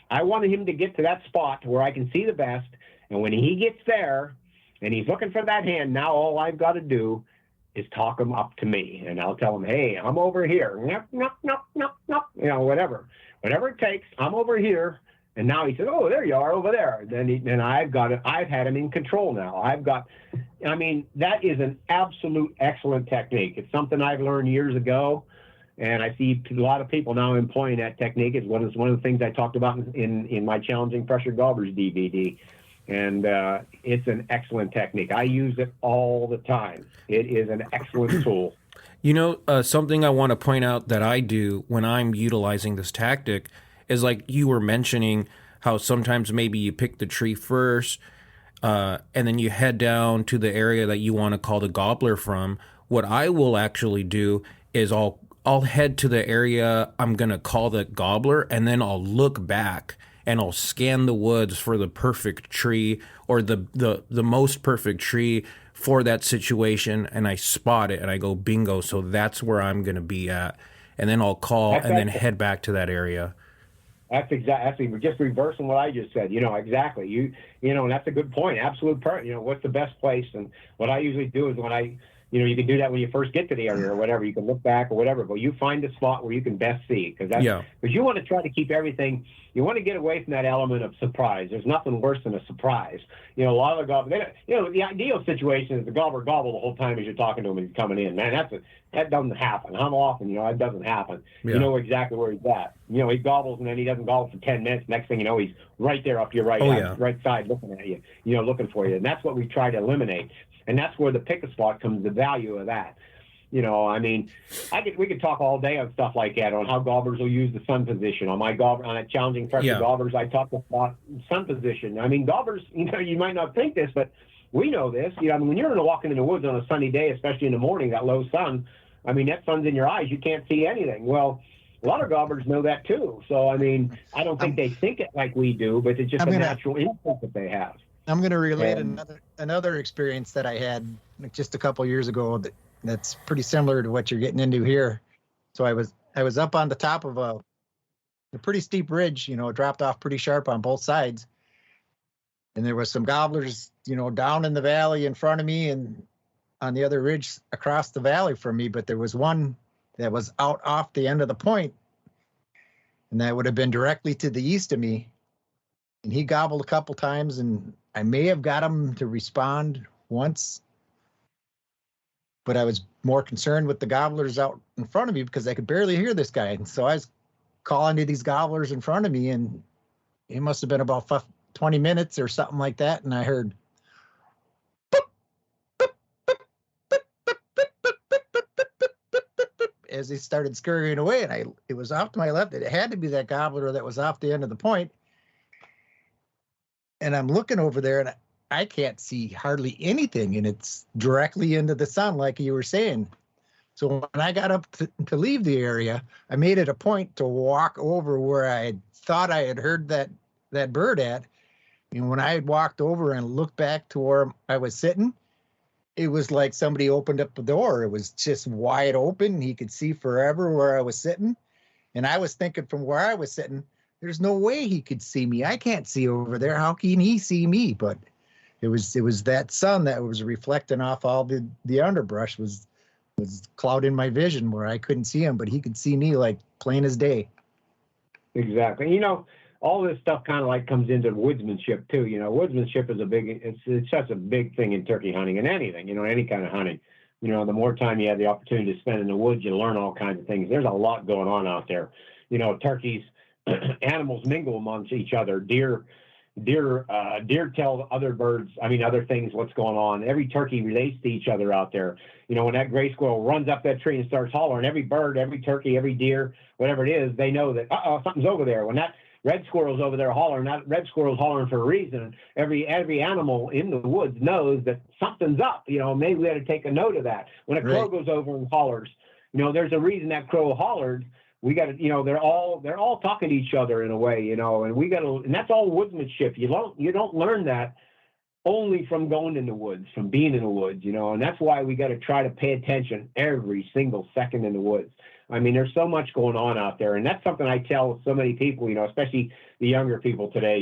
I wanted him to get to that spot where I can see the best. And when he gets there and he's looking for that hand, now all I've got to do is talk him up to me. And I'll tell him, hey, I'm over here. Whatever it takes, I'm over here. And now he says, oh, there you are over there. Then I've got it. I've had him in control now. That is an absolute excellent technique. It's something I've learned years ago. And I see a lot of people now employing that technique. It's one of the things I talked about in my Challenging Pressure Gobblers DVD. And it's an excellent technique. I use it all the time. It is an excellent tool. Something I want to point out that I do when I'm utilizing this tactic is, like you were mentioning, how sometimes maybe you pick the tree first and then you head down to the area that you want to call the gobbler from. What I will actually do is I'll head to the area I'm going to call the gobbler, and then I'll look back and I'll scan the woods for the perfect tree, or the most perfect tree for that situation, and I spot it and I go, bingo, so that's where I'm going to be at. And then I'll call then head back to that area. That's exactly, we're just reversing what I just said. Exactly. And that's a good point. Absolute part. What's the best place? And what I usually do is you can do that when you first get to the area or whatever. You can look back or whatever, but you find a spot where you can best see, because you want to try to keep everything. You want to get away from that element of surprise. There's nothing worse than a surprise. A lot of the gobblers, the ideal situation is the gobbler gobble the whole time as you're talking to him and he's coming in. Man, that doesn't happen. How often, that doesn't happen. Yeah. You know exactly where he's at. He gobbles and then he doesn't gobble for 10 minutes. Next thing you know, he's right there up your right side looking at you, looking for you. And that's what we try to eliminate. And that's where the pick a spot comes, the value of that. We could talk all day on stuff like that, on how gobblers will use the sun position. On that Challenging Pressure Gobblers, I talk about sun position. Gobblers, you might not think this, but we know this. When you're walking in the woods on a sunny day, especially in the morning, that low sun, that sun's in your eyes, you can't see anything. Well, a lot of gobblers know that too. So, I don't think they think it like we do, but it's just a natural instinct that they have. I'm going to relate another experience that I had just a couple years ago that's pretty similar to what you're getting into here. So I was up on the top of a pretty steep ridge, it dropped off pretty sharp on both sides. And there was some gobblers, down in the valley in front of me and on the other ridge across the valley from me. But there was one that was out off the end of the point, and that would have been directly to the east of me. And he gobbled a couple times, and I may have got him to respond once, but I was more concerned with the gobblers out in front of me because I could barely hear this guy. And so I was calling to these gobblers in front of me, and it must have been about 20 minutes or something like that. And I heard as he started scurrying away, and it was off to my left. It had to be that gobbler that was off the end of the point. And I'm looking over there, and I can't see hardly anything, and it's directly into the sun, like you were saying. So when I got up to leave the area, I made it a point to walk over where I thought I had heard that bird at. And when I had walked over and looked back to where I was sitting, it was like somebody opened up the door. It was just wide open. He could see forever where I was sitting. And I was thinking from where I was sitting, there's no way he could see me. I can't see over there. How can he see me? But it was that sun that was reflecting off all the underbrush was clouding my vision where I couldn't see him, but he could see me like plain as day. Exactly. All this stuff kind of like comes into woodsmanship too. Woodsmanship is it's such a big thing in turkey hunting and anything, any kind of hunting. The more time you have the opportunity to spend in the woods, you learn all kinds of things. There's a lot going on out there. Turkeys, animals mingle amongst each other. Deer tell other birds, other things, what's going on. Every turkey relates to each other out there. When that gray squirrel runs up that tree and starts hollering, every bird, every turkey, every deer, whatever it is, they know that, something's over there. red squirrel's over there hollering. That red squirrel's hollering for a reason. Every animal in the woods knows that something's up. Maybe we ought to take a note of that. When a crow goes over and hollers, there's a reason that crow hollered. We got to, they're all talking to each other in a way, and we got to, and that's all woodsmanship. You don't learn that only from going in the woods, from being in the woods, and that's why we got to try to pay attention every single second in the woods. I mean, there's so much going on out there, and that's something I tell so many people, especially the younger people today,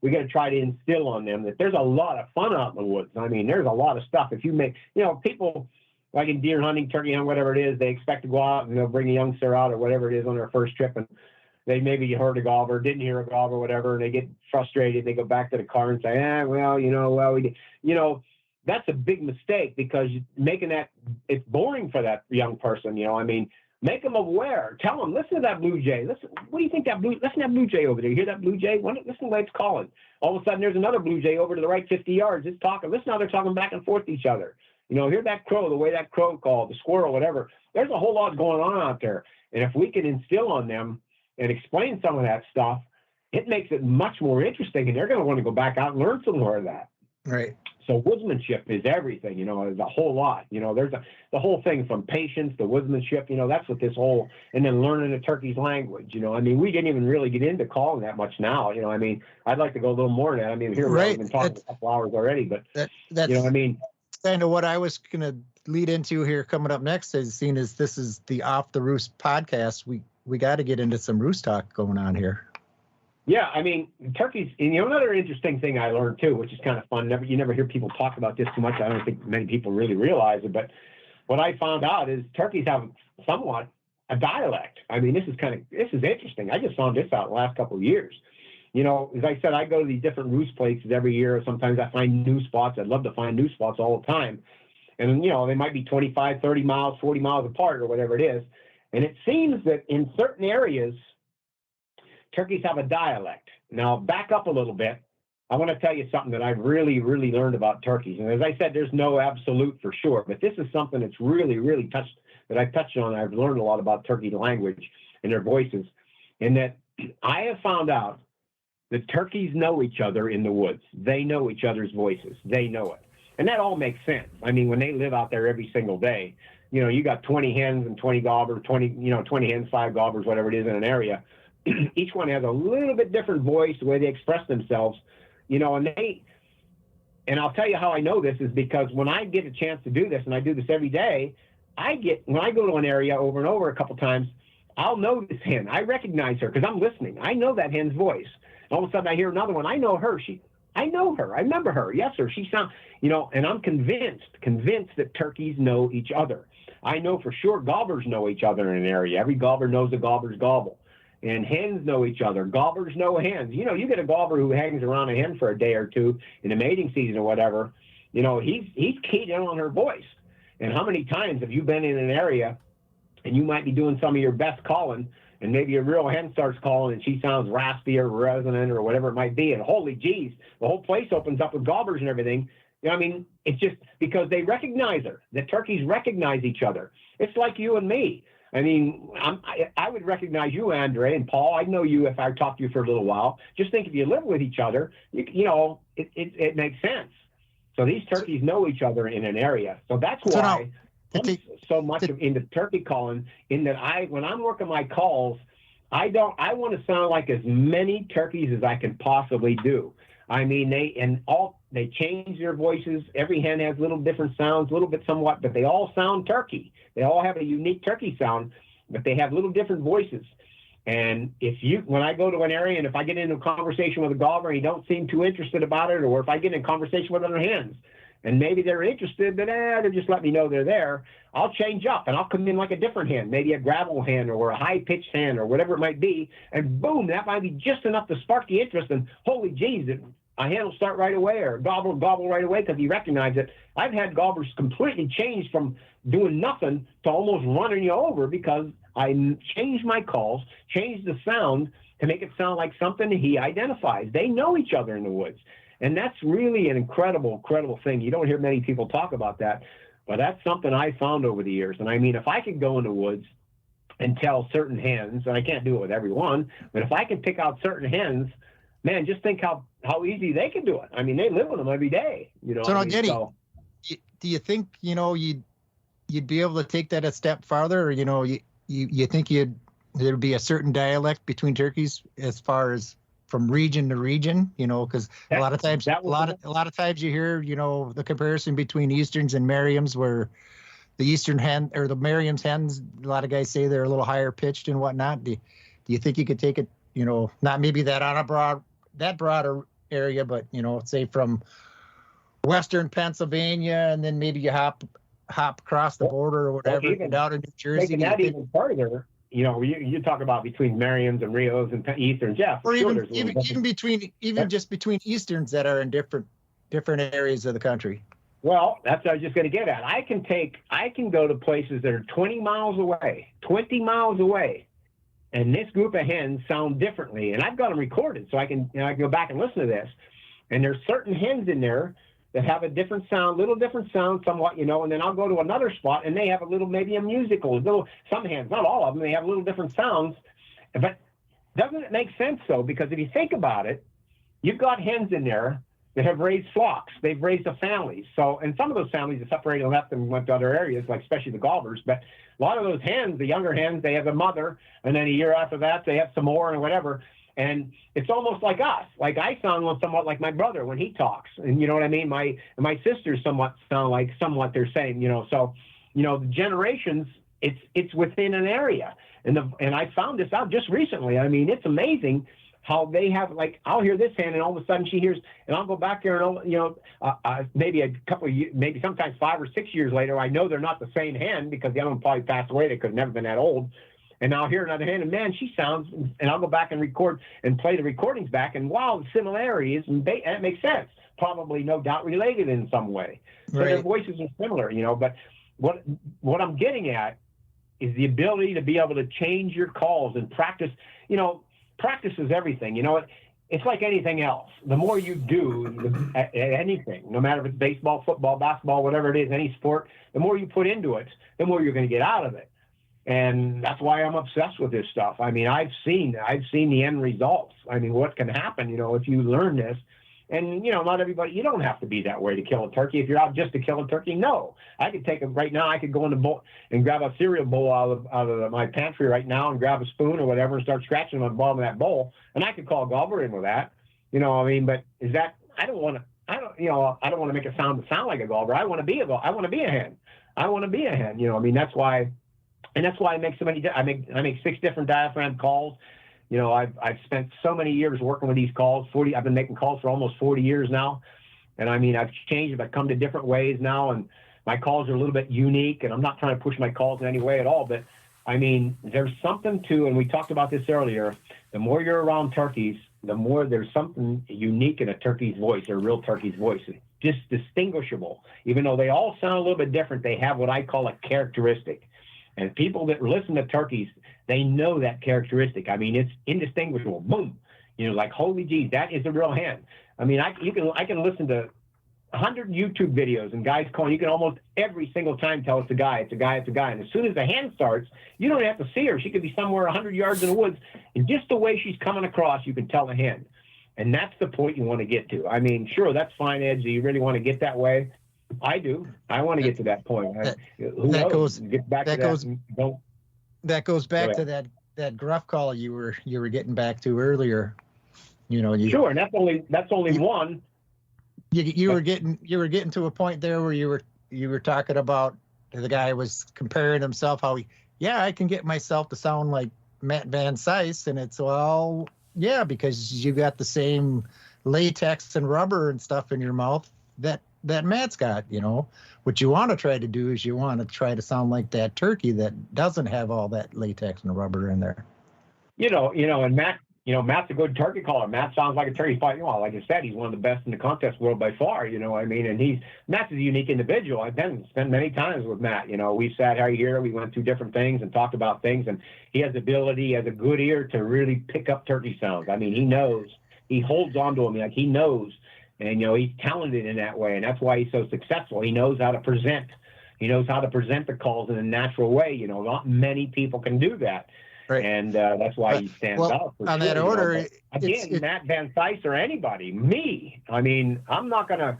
we got to try to instill on them that there's a lot of fun out in the woods. I mean, there's a lot of stuff. If you make, people like in deer hunting, turkey hunting, whatever it is, they expect to go out and they'll bring a youngster out or whatever it is on their first trip, and they maybe heard a gobber, didn't hear a gobber, whatever, and they get frustrated. They go back to the car and say, we did. That's a big mistake, because making that, it's boring for that young person. Make them aware. Tell them, listen to that blue jay. Listen, what do you think listen to that blue jay over there. You hear that blue jay? Listen to the way it's calling. All of a sudden, there's another blue jay over to the right 50 yards. It's talking. Listen how they're talking back and forth to each other. Hear that crow, the way that crow called, the squirrel, whatever. There's a whole lot going on out there. And if we can instill on them and explain some of that stuff, it makes it much more interesting, and they're going to want to go back out and learn some more of that. Right. So woodsmanship is everything, there's a whole lot, there's the whole thing from patience to woodsmanship, that's what this whole, and then learning the turkey's language, we didn't even really get into calling that much now, I'd like to go a little more in that. Here we've been talking a couple hours already, but that's kind of what I was going to lead into here coming up next, as seeing as this is the Off the Roost podcast, we got to get into some roost talk going on here. Yeah, turkeys, and another interesting thing I learned too, which is kind of fun. You never hear people talk about this too much. I don't think many people really realize it, but what I found out is turkeys have somewhat a dialect. This is interesting. I just found this out the last couple of years. As I said, I go to these different roost places every year. Sometimes I find new spots. I'd love to find new spots all the time. And, they might be 25, 30 miles, 40 miles apart or whatever it is. And it seems that in certain areas, turkeys have a dialect. Now, back up a little bit. I want to tell you something that I've really, really learned about turkeys. And as I said, there's no absolute for sure, but this is something that's really, really I've touched on. I've learned a lot about turkey language and their voices, and that I have found out that turkeys know each other in the woods. They know each other's voices. They know it. And that all makes sense. When they live out there every single day, you got 20 hens and 20 gobbers, 20 hens, 5 gobbers, whatever it is in an area. Each one has a little bit different voice, the way they express themselves, and I'll tell you how I know this is because when I get a chance to do this, and I do this every day, when I go to an area over and over a couple times, I'll know this hen. I recognize her because I'm listening. I know that hen's voice. All of a sudden I hear another one. I know her. I know her. I remember her. Yes, sir. She sounds, and I'm convinced that turkeys know each other. I know for sure gobblers know each other in an area. Every gobbler knows a gobbler's gobble. And hens know each other. Gobblers know hens. You get a gobbler who hangs around a hen for a day or two in the mating season or whatever, he's keyed in on her voice. And how many times have you been in an area and you might be doing some of your best calling, and maybe a real hen starts calling and she sounds raspy or resonant or whatever it might be, and holy geez, the whole place opens up with gobblers and everything. It's just because they recognize her. The turkeys recognize each other. It's like you and me. I would recognize you, Andre and Paul. I'd know you if I talked to you for a little while. Just think if you live with each other, it makes sense. So these turkeys know each other in an area. So that's why I'm so much into turkey calling, in that when I'm working my calls, I want to sound like as many turkeys as I can possibly do. They change their voices. Every hen has little different sounds, a little bit somewhat, but they all sound turkey. They all have a unique turkey sound, but they have little different voices. And when I go to an area and if I get into a conversation with a gobbler and he don't seem too interested about it, or if I get in a conversation with other hens and maybe they're interested, but they just let me know they're there, I'll change up and I'll come in like a different hen, maybe a gravel hen or a high-pitched hen or whatever it might be, and boom, that might be just enough to spark the interest, and holy geez, a hen will start right away, or gobble right away because he recognizes it. I've had gobblers completely change from doing nothing to almost running you over because I changed my calls, changed the sound to make it sound like something he identifies. They know each other in the woods. And that's really an incredible thing. You don't hear many people talk about that, but that's something I found over the years. And if I could go in the woods and tell certain hens, and I can't do it with every one, but if I can pick out certain hens, man, just think how easy they can do it. I mean, they live with them every day, you know. So now, I mean, Denny, do you think, you know, you'd be able to take that a step farther, or, you know, you think there'd be a certain dialect between turkeys as far as from region to region, you know, because a lot of times you hear, you know, the comparison between Easterns and Merriams, where the Eastern hen or the Merriam's hens, a lot of guys say they're a little higher pitched and whatnot. Do you think you could take it, you know, not maybe that on that broader area, but, you know, say from Western Pennsylvania, and then maybe you hop across the border or whatever, even down to New Jersey. Making that even further, you know, you talk about between Merriams and Rios and Easterns, yeah, or sure, even between Easterns that are in different areas of the country. Well, that's what I was just going to get at. I can go to places that are 20 miles away, and this group of hens sound differently. And I've got them recorded, so I can go back and listen to this. And there's certain hens in there that have a different sound, little different sound somewhat, you know, and then I'll go to another spot and they have a little, maybe a musical, some hens, not all of them, they have little different sounds. But doesn't it make sense, though? Because if you think about it, you've got hens in there that have raised flocks. They've raised a family. So, and some of those families have separated and left and went to other areas, like especially the Gulvas. But a lot of those hens, the younger hens, they have a mother, and then a year after that, they have some more and whatever. And it's almost like us. Like I sound somewhat like my brother when he talks, and you know what I mean. My sisters somewhat sound like they're saying, you know. So, you know, the generations, it's within an area, and I found this out just recently. I mean, it's amazing how they have, like, I'll hear this hen and all of a sudden she hears, and I'll go back there and, you know, maybe a couple of years, maybe sometimes 5 or 6 years later, I know they're not the same hen because the other one probably passed away. They could have never been that old. And I'll hear another hen and man, she sounds, and I'll go back and record and play the recordings back, and wow, the similarities, and it makes sense. Probably, no doubt, related in some way. So right. Their voices are similar, you know, but what I'm getting at is the ability to be able to change your calls and practice. You know, practice is everything. You know, it's like anything else. The more you do at anything, no matter if it's baseball, football, basketball, whatever it is, any sport, the more you put into it, the more you're going to get out of it. And that's why I'm obsessed with this stuff. I mean, I've seen the end results. I mean, what can happen, you know, if you learn this. And, you know, not everybody, you don't have to be that way to kill a turkey. If you're out just to kill a turkey, no. I could take it right now. I could go in the bowl and grab a cereal bowl out of my pantry right now and grab a spoon or whatever and start scratching on the bottom of that bowl. And I could call a Gulver in with that. You know what I mean? But is that, I don't want to make it sound like a Gulver. I want to be a hen. I want to be a hen. You know, I mean, that's why I make so many, I make 6 different diaphragm calls. You know, I've spent so many years working with these calls. I've been making calls for almost 40 years now. And I mean, I've changed, I've come to different ways now, and my calls are a little bit unique, and I'm not trying to push my calls in any way at all, but I mean, there's something to, and we talked about this earlier, the more you're around turkeys, the more there's something unique in a turkey's voice, or a real turkey's voice. It's just distinguishable. Even though they all sound a little bit different, they have what I call a characteristic. And people that listen to turkeys, they know that characteristic. I mean, it's indistinguishable. Boom. You know, like, holy geez, that is a real hen. I mean, I can listen to 100 YouTube videos and guys calling. You can almost every single time tell it's a guy. And as soon as the hen starts, you don't have to see her. She could be somewhere 100 yards in the woods. And just the way she's coming across, you can tell the hen. And that's the point you want to get to. I mean, sure, that's fine, Ed. Do you really want to get that way? I do. I want to get to that point. That goes back to that gruff call you were getting back to earlier. You know, sure, and that's only one. You were getting to a point there where you were talking about the guy was comparing himself I can get myself to sound like Matt Van Sice, and it's because you got the same latex and rubber and stuff in your mouth that Matt's got. You know, what you want to try to do is you want to try to sound like that turkey that doesn't have all that latex and rubber in there. You know, and Matt's a good turkey caller. Matt sounds like a turkey fight. You know, like I said, he's one of the best in the contest world by far. You know what I mean? And Matt's a unique individual. I've spent many times with Matt. You know, we sat right here, we went through different things and talked about things, and he has the ability, he has a good ear to really pick up turkey sounds. I mean, he knows, he holds on to them like he knows. And, you know, he's talented in that way, and that's why he's so successful. He knows how to present, He knows how to present the calls in a natural way. You know, not many people can do that. Right. And that's why he stands out. On that order, again, Matt Van Sice or anybody, me. I mean, I'm not going to,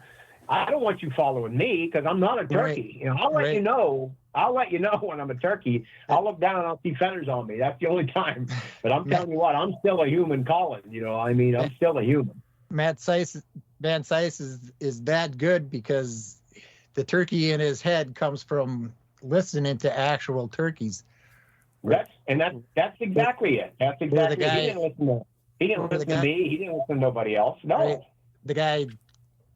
I don't want you following me because I'm not a turkey. Right. You know, I'll let you know. I'll let you know when I'm a turkey. I'll look down and I'll see feathers on me. That's the only time. But I'm telling you what, I'm still a human calling. You know, I mean, I'm still a human. Van Sice is that good because the turkey in his head comes from listening to actual turkeys. That's exactly it. That's exactly it. He didn't listen to me. He didn't listen to nobody else. No. Right. The guy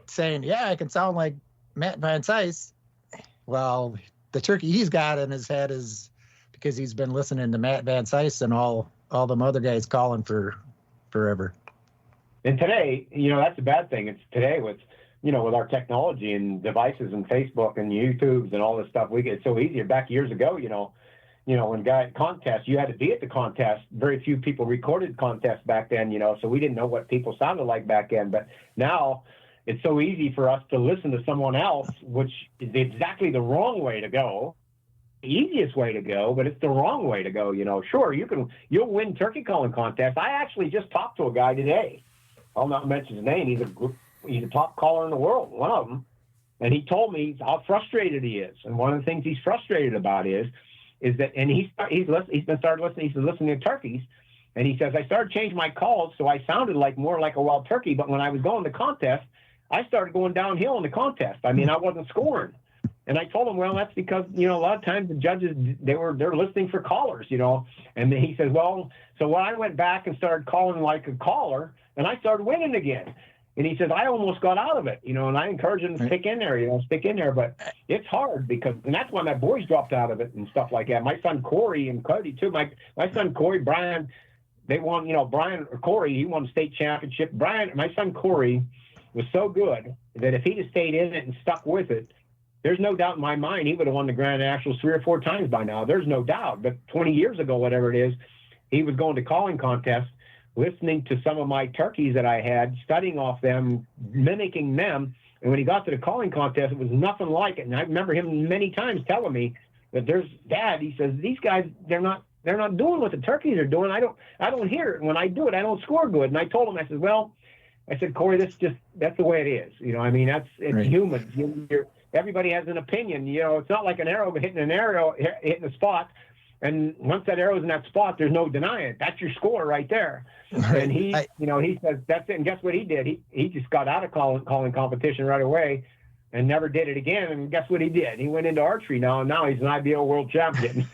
saying, yeah, I can sound like Matt Van Sice. Well, the turkey he's got in his head is because he's been listening to Matt Van Sice and all them other guys calling for forever. And today, you know, that's a bad thing. It's today with, you know, with our technology and devices and Facebook and YouTubes and all this stuff, we get so easier. Back years ago, you know, when contests, you had to be at the contest. Very few people recorded contests back then, you know, so we didn't know what people sounded like back then. But now it's so easy for us to listen to someone else, which is exactly the wrong way to go. The easiest way to go, but it's the wrong way to go. You know, sure, you'll win turkey calling contests. I actually just talked to a guy today. I'll not mention his name. He's a top caller in the world, one of them. And he told me how frustrated he is. And one of the things he's frustrated about is that, and he's listening to turkeys. And he says, I started changing my calls so I sounded more like a wild turkey. But when I was going to contest, I started going downhill in the contest. I mean, I wasn't scoring. And I told him, well, that's because, you know, a lot of times the judges, they're listening for callers, you know. And then he says, well, so when I went back and started calling like a caller, and I started winning again. And he says, I almost got out of it, you know, and I encourage him to stick in there, but it's hard and that's why my boys dropped out of it and stuff like that. My son Corey and Cody too. My son Corey, Brian, they won, you know, Brian or Corey, he won the state championship. My son Corey was so good that if he'd have stayed in it and stuck with it, there's no doubt in my mind he would have won the Grand Nationals 3 or 4 times by now. There's no doubt. But 20 years ago, whatever it is, he was going to calling contests, listening to some of my turkeys that I had, studying off them, mimicking them. And when he got to the calling contest, it was nothing like it. And I remember him many times telling me that Dad, he says, these guys, they're not doing what the turkeys are doing. I don't hear it. And when I do it, I don't score good. And I told him, I said, Corey, that's the way it is. You know, I mean, it's right. Humans. Everybody has an opinion. You know, it's not like an arrow hitting a spot. And once that arrow's in that spot, there's no denying it. That's your score right there. Right. And he says that's it. And guess what he did? He just got out of calling competition right away and never did it again. And guess what he did? He went into archery now, and now he's an IBO world champion.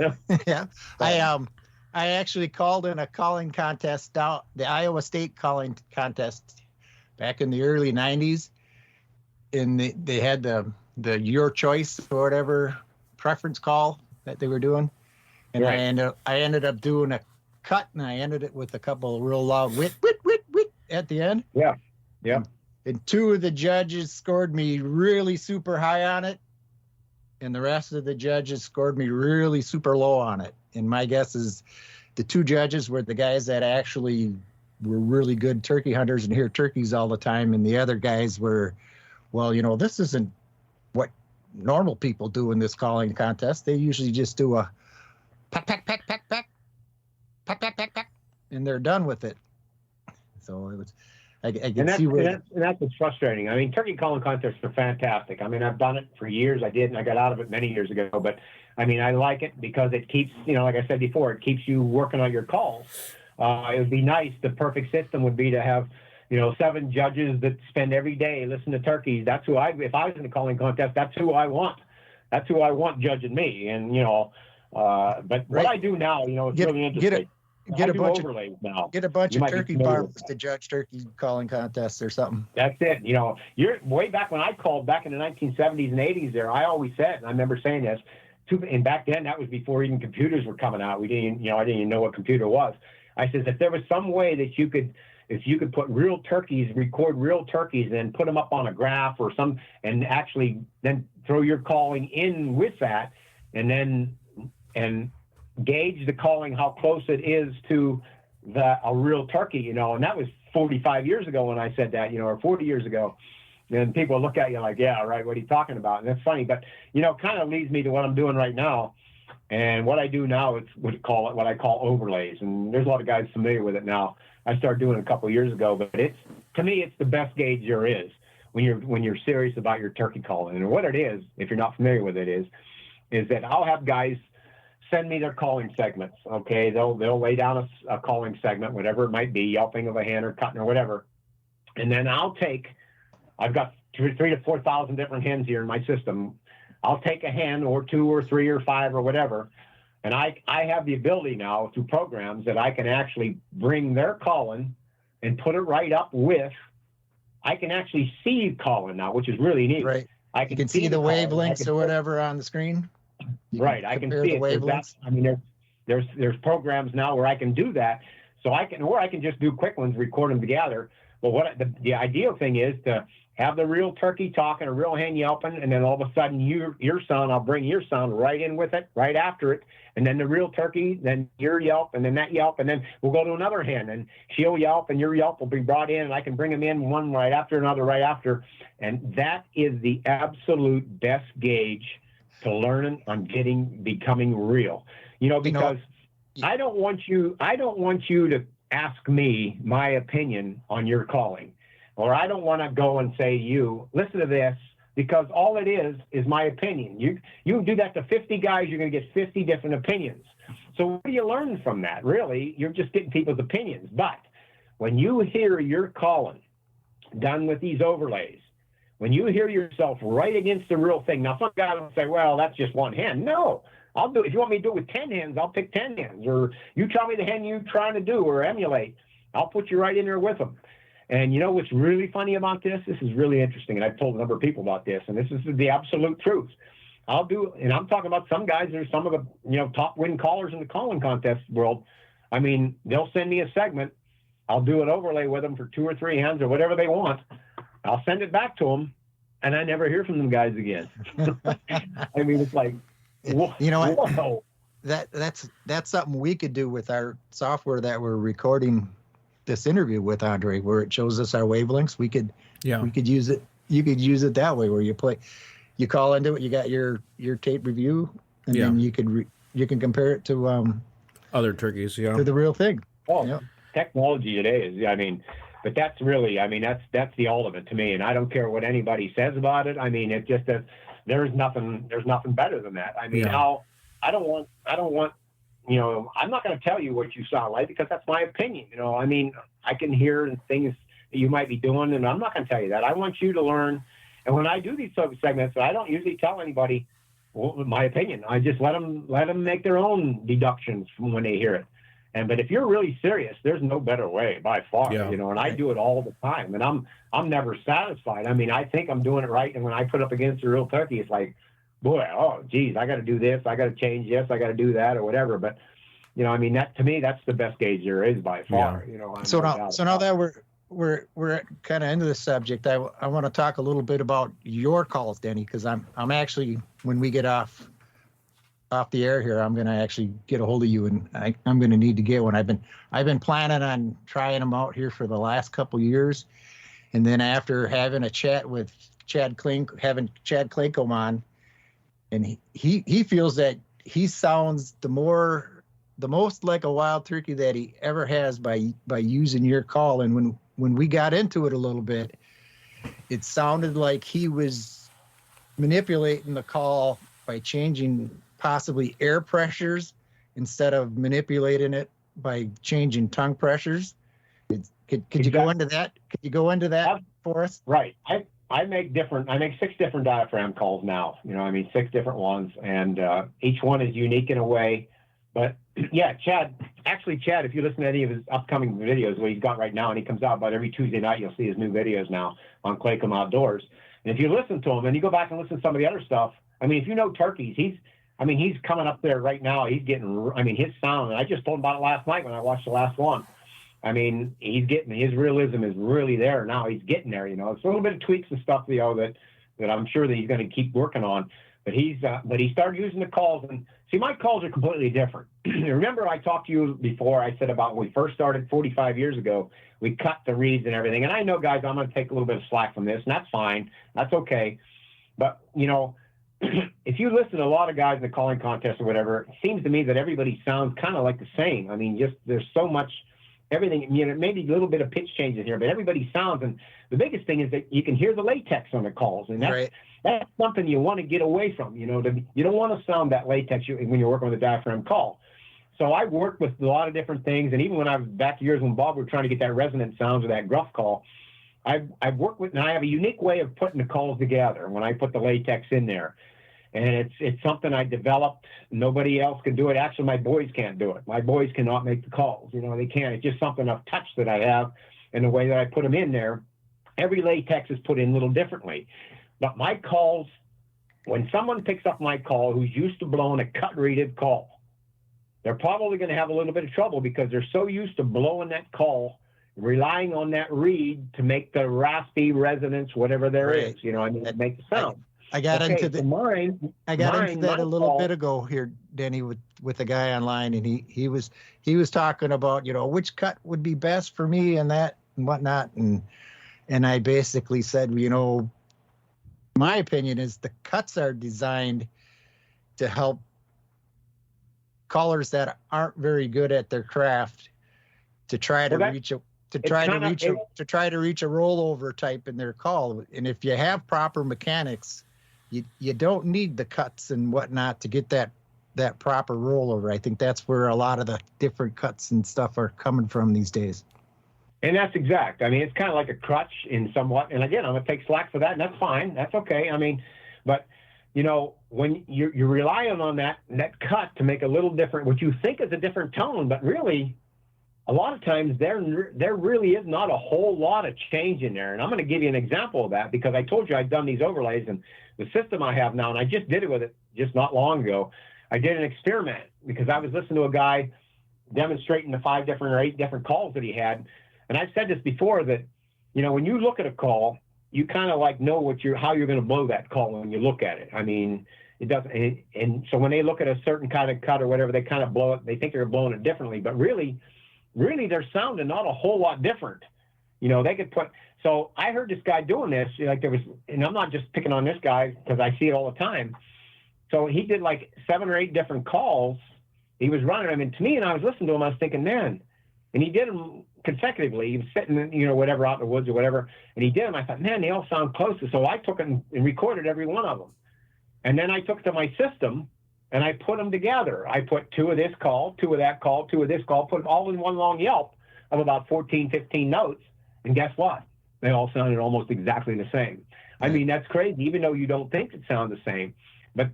Yeah. I actually called in a calling contest down the Iowa State calling contest back in the early 90s. And they had the your choice or whatever preference call that they were doing. And right. I ended up doing a cut, and I ended it with a couple of real loud wit at the end. Yeah. And 2 of the judges scored me really super high on it, and the rest of the judges scored me really super low on it. And my guess is the 2 judges were the guys that actually were really good turkey hunters and hear turkeys all the time, and the other guys were, well, you know, this isn't what normal people do in this calling contest. They usually just do a peck, peck, peck, peck, peck, peck, peck, peck, peck, and they're done with it. So it was, I can see where. And that's what's frustrating. I mean, turkey calling contests are fantastic. I mean, I've done it for years. I did, and I got out of it many years ago. But I mean, I like it because it keeps, you know, like I said before, it keeps you working on your calls. It would be nice. The perfect system would be to have, you know, 7 judges that spend every day listening to turkeys. That's who if I was in a calling contest, that's who I want. That's who I want judging me. And, you know, but what I do now, you know, it's really interesting. Get a bunch of turkey farmers to judge turkey calling contests or something. That's it. You know, you're way back when I called back in the 1970s and 80s there, I always said, and I remember saying this, and back then that was before even computers were coming out. I didn't even know what computer was. I said, if there was some way that you could, if you could put real turkeys, record real turkeys, and put them up on a graph or and actually then throw your calling in with that, and gauge the calling, how close it is to a real turkey, you know, and that was 45 years ago when I said that, you know, or 40 years ago. And people look at you like, yeah, right, what are you talking about? And that's funny, but, kind of leads me to what I'm doing right now. And what I do now is what I call overlays. And there's a lot of guys familiar with it now. I started doing it a couple of years ago, but to me, it's the best gauge there is when you're serious about your turkey calling. And what it is, if you're not familiar with it, is that I'll have guys send me their calling segments. Okay, they'll lay down a calling segment, whatever it might be, yelping of a hen or cutting or whatever, and then I've got 3,000 to 4,000 different hens here in my system. I'll take a hen or 2 or 3 or 5 or whatever, and I have the ability now through programs that I can actually bring their calling and put it right up with. I can actually see calling now, which is really neat. Right. I can see the wavelengths or whatever on the screen. Right. I can see it. There's programs now where I can do that. So I can just do quick ones, record them together. But what the ideal thing is to have the real turkey talking, a real hen yelping, and then all of a sudden your sound, I'll bring your sound right in with it, right after it, and then the real turkey, then your yelp, and then that yelp, and then we'll go to another hen, and she'll yelp, and your yelp will be brought in, and I can bring them in one right after another right after, and that is the absolute best gauge to learning on becoming real. Because I don't want you to ask me my opinion on your calling, or I don't want to go and say listen to this, because all it is my opinion. You do that to 50 guys, you're going to get 50 different opinions. So what do you learn from that? Really, you're just getting people's opinions. But when you hear your calling done with these overlays, when you hear yourself right against the real thing, now some guys will say, well, that's just one hen. No, I'll do it. If you want me to do it with 10 hens, I'll pick 10 hens. Or you tell me the hen you're trying to do or emulate, I'll put you right in there with them. And what's really funny about this? This is really interesting, and I've told a number of people about this, and this is the absolute truth. And I'm talking about some guys that are some of the top win callers in the calling contest world. I mean, they'll send me a segment. I'll do an overlay with them for 2 or 3 hens or whatever they want. I'll send it back to them, and I never hear from them guys again. I mean, it's like, whoa. What? That's something we could do with our software that we're recording this interview with, Andre, where it shows us our wavelengths. We could use it. You could use it that way, where you call into it, you got your tape review, and then you can compare it to other turkeys, to the real thing. Oh, technology today is, but that's really, that's the ultimate to me. And I don't care what anybody says about it. I mean, it just that there's nothing better than that. I mean, I don't want, I'm not going to tell you what you sound like, because that's my opinion. I can hear things that you might be doing, and I'm not going to tell you that. I want you to learn. And when I do these sort of segments, I don't usually tell anybody my opinion. I just let them make their own deductions from when they hear it. But if you're really serious, there's no better way by far, and I do it all the time, and I'm never satisfied. I mean, I think I'm doing it right. And when I put up against a real turkey, it's like, boy, oh geez, I got to do this. I got to change this. I got to do that or whatever. But, that to me, that's the best gauge there is by far, So now that we're kind of into the subject, I want to talk a little bit about your calls, Denny, because I'm actually, when we get off the air here, I'm going to actually get a hold of you, and I'm going to need to get one. I've been planning on trying them out here for the last couple years, and then after having a chat with Chad Clinkum on, and he feels that he sounds the most like a wild turkey that he ever has by using your call. And when we got into it a little bit, it sounded like he was manipulating the call by changing possibly air pressures instead of manipulating it by changing tongue pressures. Could you go into that? Could you go into that for us? Right. I make 6 different diaphragm calls now, 6 different ones, and each one is unique in a way. But yeah, Chad, if you listen to any of his upcoming videos, what he's got right now, and he comes out about every Tuesday night, you'll see his new videos now on Claycomb Outdoors. And if you listen to him and you go back and listen to some of the other stuff, if you know turkeys, he's coming up there right now. He's getting, his sound, and I just told him about it last night when I watched the last one. He's getting, his realism is really there now. He's getting there, It's a little bit of tweaks and stuff, that I'm sure that he's going to keep working on. But he started using the calls, and see, my calls are completely different. Remember, I talked to you before. I said about when we first started 45 years ago, we cut the reeds and everything. And I know, guys, I'm going to take a little bit of slack from this, and that's fine. That's okay. But if you listen to a lot of guys in the calling contest or whatever, it seems to me that everybody sounds kind of like the same. I mean, just there's so much. Everything, maybe a little bit of pitch changes here, but everybody sounds. And the biggest thing is that you can hear the latex on the calls, and that's something you want to get away from. You don't want to sound that latex when you're working with a diaphragm call. So I worked with a lot of different things, and even when I was back years when Bob were trying to get that resonant sounds or that gruff call, I've worked with, and I have a unique way of putting the calls together when I put the latex in there. And it's something I developed. Nobody else can do it. Actually, my boys can't do it. My boys cannot make the calls. They can't. It's just something of touch that I have and the way that I put them in there. Every latex is put in a little differently. But my calls, when someone picks up my call who's used to blowing a cut-reeded call, they're probably going to have a little bit of trouble because they're so used to blowing that call, relying on that reed to make the raspy resonance, whatever there is, to make the sound. I got into that a little bit ago here, Denny, with a guy online, and he was talking about which cut would be best for me and that and whatnot, and I basically said, my opinion is the cuts are designed to help callers that aren't very good at their craft to try to reach a rollover type in their call, and if you have proper mechanics. You don't need the cuts and whatnot to get that proper rollover. I think that's where a lot of the different cuts and stuff are coming from these days. And that's exact. I mean, it's kind of like a crutch in somewhat. And again, I'm going to take slack for that, and that's fine. That's okay. I mean, but when you're relying on that cut to make a little different, what you think is a different tone, but really, a lot of times there really is not a whole lot of change in there. And I'm going to give you an example of that because I told you I've done these overlays, and the system I have now, and I just did it with it just not long ago. I did an experiment because I was listening to a guy demonstrating the 5 different or 8 different calls that he had. And I've said this before that, when you look at a call, you kind of like know how you're going to blow that call when you look at it. I mean, it doesn't. And so when they look at a certain kind of cut or whatever, they kind of blow it. They think they're blowing it differently, but really they're sounding not a whole lot different. They could put. So I heard this guy doing this, and I'm not just picking on this guy because I see it all the time. So he did like 7 or 8 different calls. He was running them, and to me, and I was listening to him, I was thinking, man, and he did them consecutively. He was sitting, whatever, out in the woods or whatever, and he did them. I thought, man, they all sound close. So I took it and recorded every one of them. And then I took it to my system, and I put them together. I put 2 of this call, 2 of that call, 2 of this call, put them all in one long yelp of about 14, 15 notes. And guess what? They all sounded almost exactly the same. I mean, that's crazy, even though you don't think it sounds the same. But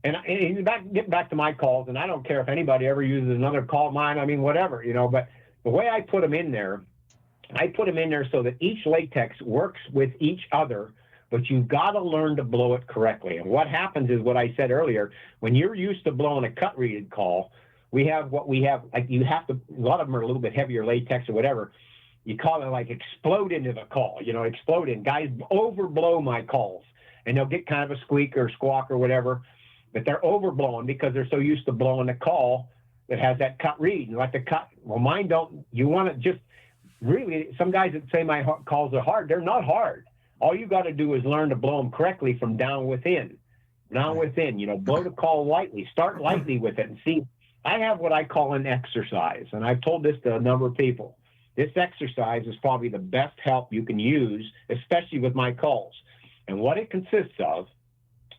getting back to my calls, and I don't care if anybody ever uses another call of mine. I mean, whatever, but the way I put them in there so that each latex works with each other, but you've got to learn to blow it correctly. And what happens is what I said earlier, when you're used to blowing a cut-reeded call, we have, like you have to, a lot of them are a little bit heavier latex or whatever. You call it like explode into the call, explode in. Guys overblow my calls, and they'll get kind of a squeak or squawk or whatever, but they're overblowing because they're so used to blowing a call that has that cut reed. And like the cut, well, mine don't. You want to just really, some guys that say my calls are hard, they're not hard. All you got to do is learn to blow them correctly from down within. Blow the call lightly. Start lightly with it and see. I have what I call an exercise, and I've told this to a number of people. This exercise is probably the best help you can use, especially with my calls. And what it consists of,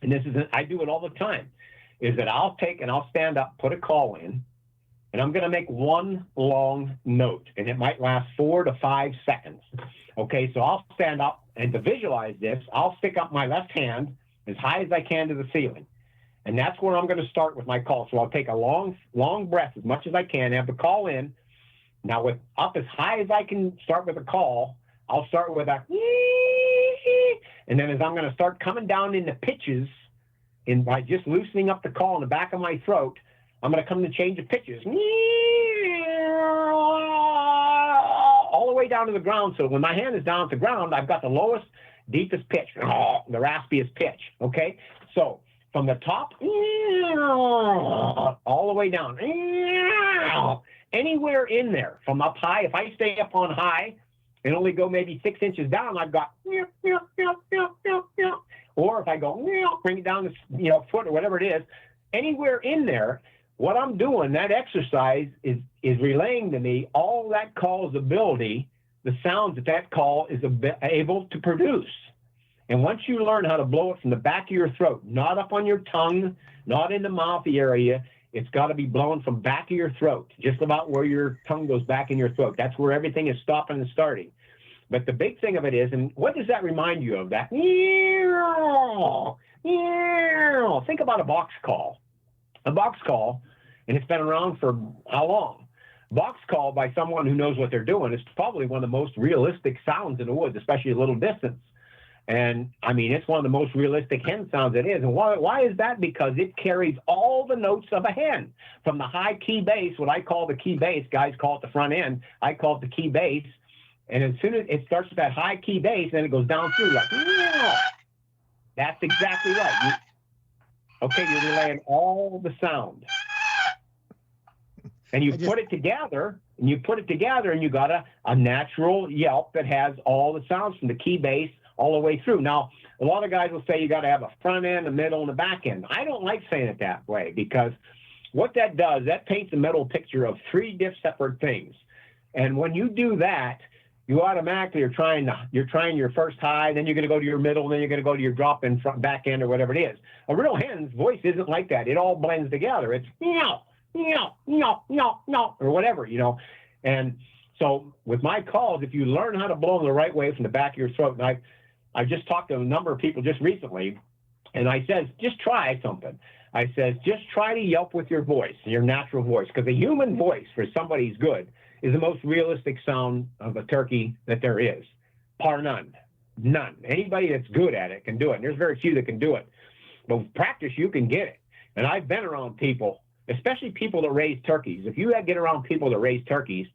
and I do it all the time, is that I'll stand up, put a call in, and I'm going to make one long note, and it might last 4 to 5 seconds. Okay, so I'll stand up, and to visualize this, I'll stick up my left hand as high as I can to the ceiling. And that's where I'm going to start with my call. So I'll take a long, long breath as much as I can, have the call in. Now, with up as high as I can start with a call, I'll start with a, and then as I'm going to start coming down into pitches, by just loosening up the call in the back of my throat, I'm going to come to change of pitches. All the way down to the ground. So when my hand is down at the ground, I've got the lowest, deepest pitch, the raspiest pitch. Okay? So from the top all the way down. Anywhere in there, from up high, if I stay up on high and only go maybe 6 inches down, I've got, or if I go, bring it down to, foot or whatever it is, anywhere in there, what I'm doing, that exercise is relaying to me all that call's ability, the sounds that call is able to produce. And once you learn how to blow it from the back of your throat, not up on your tongue, not in the mouthy area, it's got to be blown from back of your throat, just about where your tongue goes back in your throat. That's where everything is stopping and starting. But the big thing of it is, and what does that remind you of? That, think about a box call. A box call, and it's been around for how long? Box call by someone who knows what they're doing is probably one of the most realistic sounds in the woods, especially a little distance. And I mean, it's one of the most realistic hen sounds it is. And why is that? Because it carries all the notes of a hen from the high key bass, what I call the key bass, guys call it the front end, I call it the key bass. And as soon as it starts with that high key bass, then it goes down through like, that's exactly right. You're relaying all the sound. And you put it together, and you got a natural yelp that has all the sounds from the key bass all the way through. Now, a lot of guys will say you got to have a front end, a middle, and a back end. I don't like saying it that way, because what that does, that paints a mental picture of three separate things. And when you do that, you automatically are trying your first high, then you're going to go to your middle, then you're going to go to your drop in front, back end, or whatever it is. A real hen's voice isn't like that. It all blends together. It's meow, meow, meow, meow, meow, or whatever, And so with my calls, if you learn how to blow them the right way from the back of your throat, and I just talked to a number of people just recently, and I said, just try something. I said, just try to yelp with your voice, your natural voice, because a human voice for somebody who's good is the most realistic sound of a turkey that there is. Par none. None. Anybody that's good at it can do it. And there's very few that can do it. But with practice, you can get it. And I've been around people, especially people that raise turkeys. If you get around people that raise turkeys,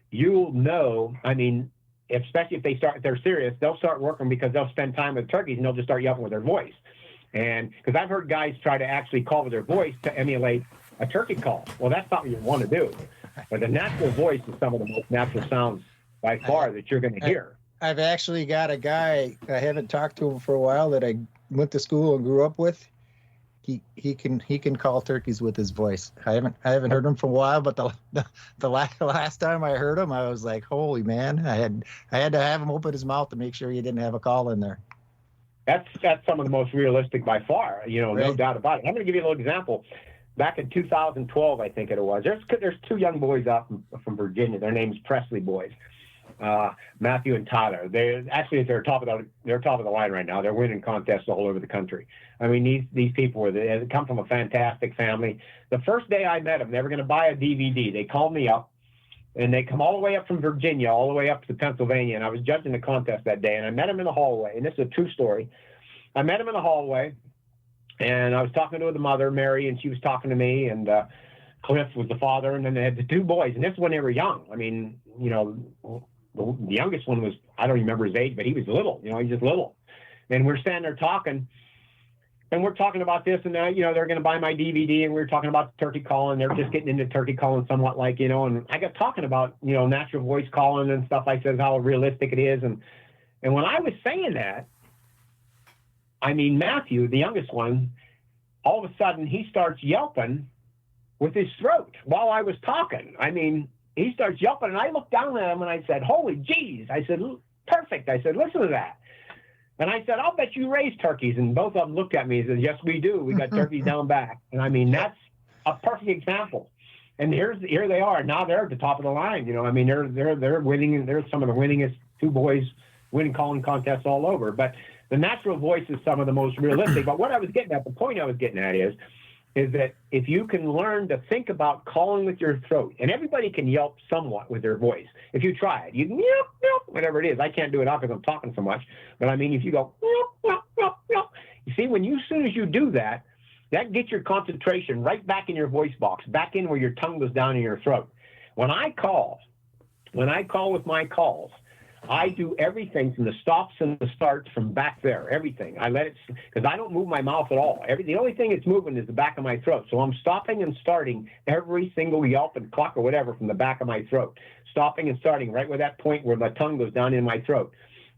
you'll know, especially if they're serious, they'll start working because they'll spend time with turkeys and they'll just start yelping with their voice. And because I've heard guys try to actually call with their voice to emulate a turkey call. Well, that's not what you want to do. But the natural voice is some of the most natural sounds by far that you're going to hear. I've actually got a guy, I haven't talked to him for a while, that I went to school and grew up with. He can call turkeys with his voice. I haven't heard him for a while, but the last time I heard him, I was like, holy man! I had to have him open his mouth to make sure he didn't have a call in there. That's some of the most realistic by far. No doubt about it. I'm going to give you a little example. Back in 2012, I think it was. There's two young boys out from Virginia. Their name's Presley boys, Matthew and Tyler. They're top of the line right now. They're winning contests all over the country. These people they come from a fantastic family. The first day I met them, they were going to buy a DVD. They called me up, and they come all the way up from Virginia, all the way up to Pennsylvania. And I was judging the contest that day, and I met them in the hallway. And this is a true story. I met them in the hallway. And I was talking to the mother, Mary, and she was talking to me, and Cliff was the father, and then they had the two boys. And this is when they were young. The youngest one was, I don't remember his age, but he was little. He's just little. And we're standing there talking, and we're talking about this, and they're going to buy my DVD, and we were talking about turkey calling. They're just getting into turkey calling somewhat, and I got talking about, natural voice calling and stuff. I said how realistic it is. And when I was saying that, Matthew, the youngest one, all of a sudden he starts yelping with his throat while I was talking. He starts yelping, and I looked down at him and I said, holy geez. I said, perfect. I said, listen to that. And I said, I'll bet you raise turkeys. And both of them looked at me and said, yes, we do. We got turkeys down back. And that's a perfect example. And here they are. Now they're at the top of the line. They're winning, and they're some of the winningest two boys winning calling contests all over. But the natural voice is some of the most realistic. But what I was getting at, the point I was getting at is that if you can learn to think about calling with your throat, and everybody can yelp somewhat with their voice. If you try it, you can yelp, yelp, whatever it is. I can't do it now because I'm talking so much. But if you go, yelp, yelp, yelp, yelp, you see, as soon as you do that, that gets your concentration right back in your voice box, back in where your tongue goes down in your throat. When I call with my calls, I do everything from the stops and the starts from back there, everything. I let it, because I don't move my mouth at all. The only thing that's moving is the back of my throat. So I'm stopping and starting every single yelp and cluck or whatever from the back of my throat. Stopping and starting right where that point where my tongue goes down in my throat.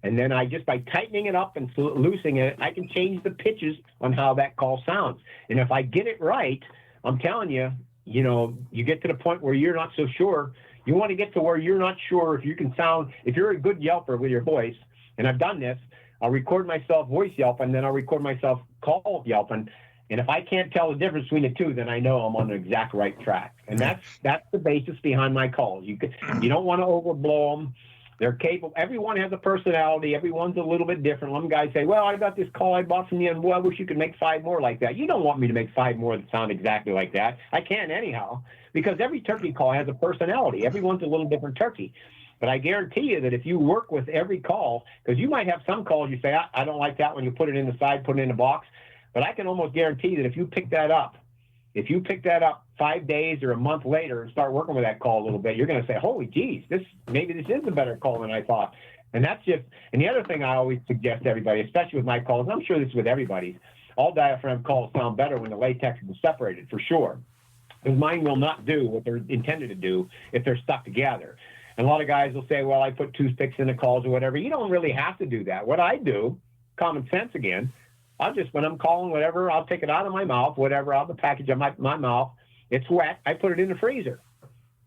And then I just, by tightening it up and loosening it, I can change the pitches on how that call sounds. And if I get it right, I'm telling you, you know, you get to the point where you're not so sure. You want to get to where you're not sure if you can sound, if you're a good yelper with your voice, and I've done this, I'll record myself voice yelp, and then I'll record myself call yelping. And if I can't tell the difference between the two, then I know I'm on the exact right track. And that's the basis behind my calls. You don't want to overblow them. They're capable. Everyone has a personality. Everyone's a little bit different. Some guys say, well, I got this call I bought from you, and well, I wish you could make 5 more like that. You don't want me to make 5 more that sound exactly like that. I can't anyhow, because every turkey call has a personality. Everyone's a little different turkey. But I guarantee you that if you work with every call, because you might have some calls you say, I don't like that when you put it in the side, put it in the box. But I can almost guarantee that if you pick that up 5 days or a month later and start working with that call a little bit, you're going to say, holy geez, maybe this is a better call than I thought. And that's just, and the other thing I always suggest to everybody, especially with my calls, and I'm sure this is with everybody's, all diaphragm calls sound better when the latex is separated, for sure. Because mine will not do what they're intended to do if they're stuck together. And a lot of guys will say, well, I put toothpicks in the calls or whatever. You don't really have to do that. What I do, common sense again, I'll just, when I'm calling whatever, I'll take it out of my mouth, whatever, out of the package of my mouth. It's wet. I put it in the freezer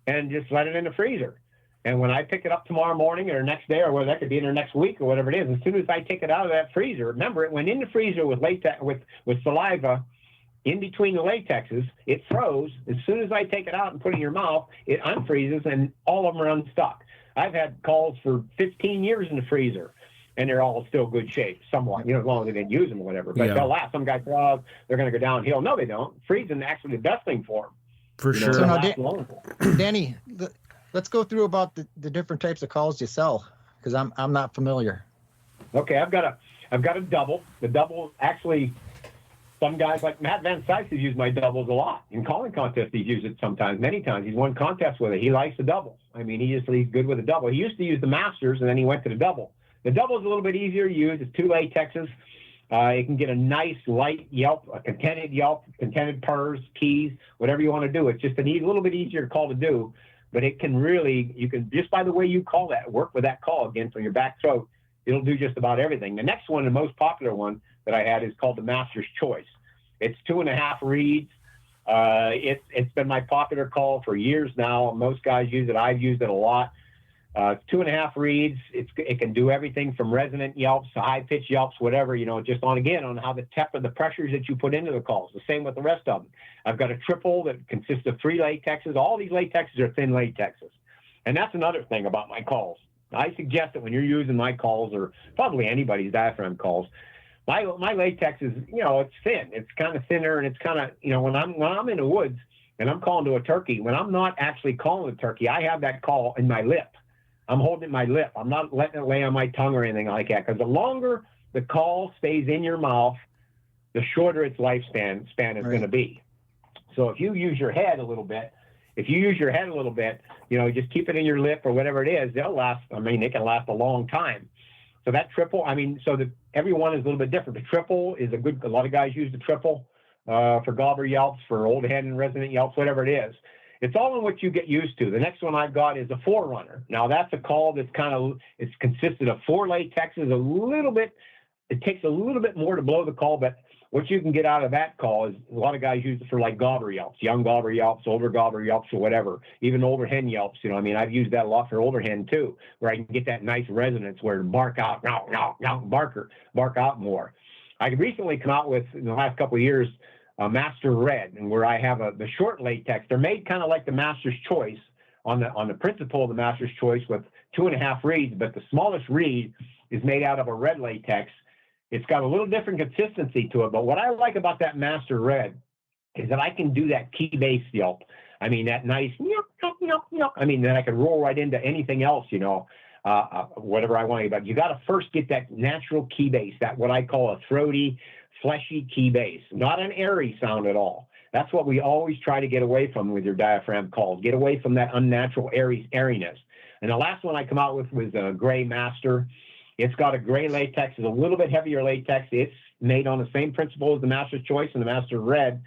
and just let it in the freezer. And when I pick it up tomorrow morning or next day, or whether that could be in the next week or whatever it is, as soon as I take it out of that freezer, remember it went in the freezer with latex, with saliva in between the latexes, it froze. As soon as I take it out and put it in your mouth, it unfreezes and all of them are unstuck. I've had calls for 15 years in the freezer, and they're all still good shape, somewhat, as long as they didn't use them or whatever. But they'll last. Some guys, oh, they're going to go downhill. No, they don't. Freezing is actually the best thing for them. For sure. So now, Denny, let's go through about the different types of calls you sell, because I'm not familiar. Okay, I've got a double. The double, actually, some guys like Matt Van Sykes has used my doubles a lot. In calling contests, he's used it sometimes, many times. He's won contests with it. He likes the double. I mean, he's good with the double. He used to use the Masters, and then he went to the double. The double is a little bit easier to use. It's 2 latexes. It can get a nice light yelp, a contented purrs, keys, whatever you want to do. It's just a little bit easier call to do, but it can really, you can, just by the way you call that, work with that call again from your back throat. It'll do just about everything. The next one, the most popular one that I had, is called the Master's Choice. It's 2.5 reeds. It's been my popular call for years now. Most guys use it. I've used it a lot. 2.5 reeds. It can do everything from resonant yelps to high pitched yelps, whatever, just on how the pressures that you put into the calls. The same with the rest of them. I've got a triple that consists of 3 latexes. All these latexes are thin latexes. And that's another thing about my calls. I suggest that when you're using my calls, or probably anybody's diaphragm calls, my latex is, it's thin. It's kind of thinner, and it's kind of, when I'm in the woods and I'm calling to a turkey, when I'm not actually calling a turkey, I have that call in my lip. I'm holding it in my lip. I'm not letting it lay on my tongue or anything like that, because the longer the call stays in your mouth, the shorter its lifespan is going to be. So if you use your head a little bit, just keep it in your lip or whatever it is, they'll last. I mean, they can last a long time. So that triple, everyone is a little bit different. The triple is a lot of guys use the triple for gobbler yelps, for old hen and resonant yelps, whatever it is. It's all in what you get used to. The next one I've got is a 4-runner. Now that's a call that's it's consisted of 4 latexes, it takes a little bit more to blow the call, but what you can get out of that call is, a lot of guys use it for like gobbler yelps, young gobbler yelps, older gobbler yelps, or whatever, even older hen yelps. I've used that a lot for older hen too, where I can get that nice resonance where bark out, bark out more. I recently come out with, in the last couple of years, a Master Red, and where I have the short latex. They're made kind of like the Master's Choice on the principle of the Master's Choice, with 2.5 reeds, but the smallest reed is made out of a red latex. It's got a little different consistency to it, but what I like about that Master Red is that I can do that key bass yelp. I mean, that nice, then I can roll right into anything else, whatever I want to. But you got to first get that natural key bass, that what I call a throaty, fleshy key bass, not an airy sound at all. That's what we always try to get away from with your diaphragm calls. Get away from that unnatural airiness. And the last one I come out with was a gray master. It's got a gray latex. It's a little bit heavier latex. It's made on the same principle as the Master's Choice and the Master Red,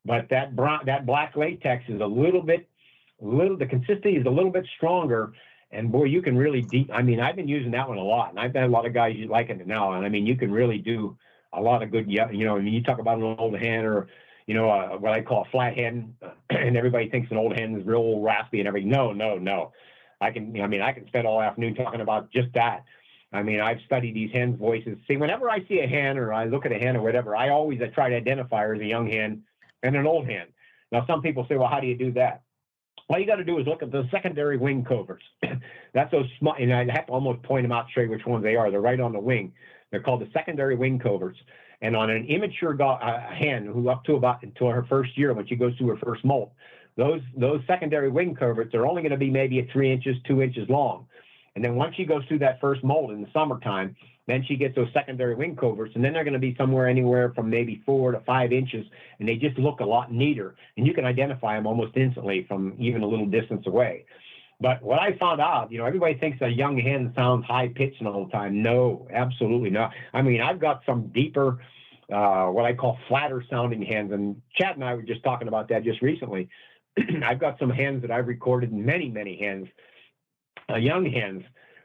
but that black latex is the consistency is a little bit stronger. And boy, you can really I mean, I've been using that one a lot, and I've had a lot of guys liking it now. And I mean, you can really do a lot of good, I mean, you talk about an old hen or, what I call a flat hen, and everybody thinks an old hen is real raspy and everything. No. I can spend all afternoon talking about just that. I mean, I've studied these hens' voices. See, whenever I see a hen or I look at a hen or whatever, I try to identify her as a young hen and an old hen. Now, some people say, well, how do you do that? All you got to do is look at the secondary wing coverts. That's those small, and I have to almost point them out to show you which ones they are. They're right on the wing. They're called the secondary wing coverts. And on an immature hen who until her first year, when she goes through her first molt, those secondary wing coverts are only going to be maybe 3 inches, 2 inches long. And then once she goes through that first molt in the summertime, then she gets those secondary wing coverts, and then they're going to be anywhere from maybe 4 to 5 inches, and they just look a lot neater. And you can identify them almost instantly from even a little distance away. But what I found out, everybody thinks a young hen sounds high-pitched all the time. No, absolutely not. I mean, I've got some deeper, what I call flatter-sounding hens, and Chad and I were just talking about that just recently. I've got some hens that I've recorded, many, many hens, young hens,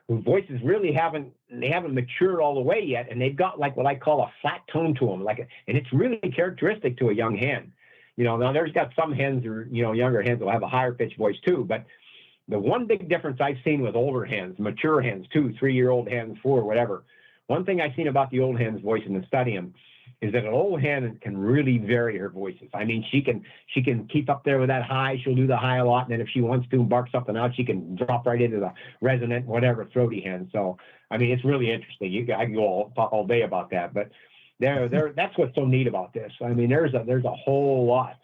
whose voices really haven't matured all the way yet, and they've got like what I call a flat tone to them, and it's really characteristic to a young hen. Now there's got some hens or younger hens will have a higher pitched voice too, but the one big difference I've seen with older hens, mature hens, 2, 3-year-old hens, 4, whatever, one thing I've seen about the old hen's voice and study them is that an old hen can really vary her voices. I mean, she can keep up there with that high. She'll do the high a lot, and then if she wants to bark something out, she can drop right into the resonant, whatever, throaty hen. So, I mean, it's really interesting. I can talk all day about that, but that's what's so neat about this. I mean, there's a whole lot.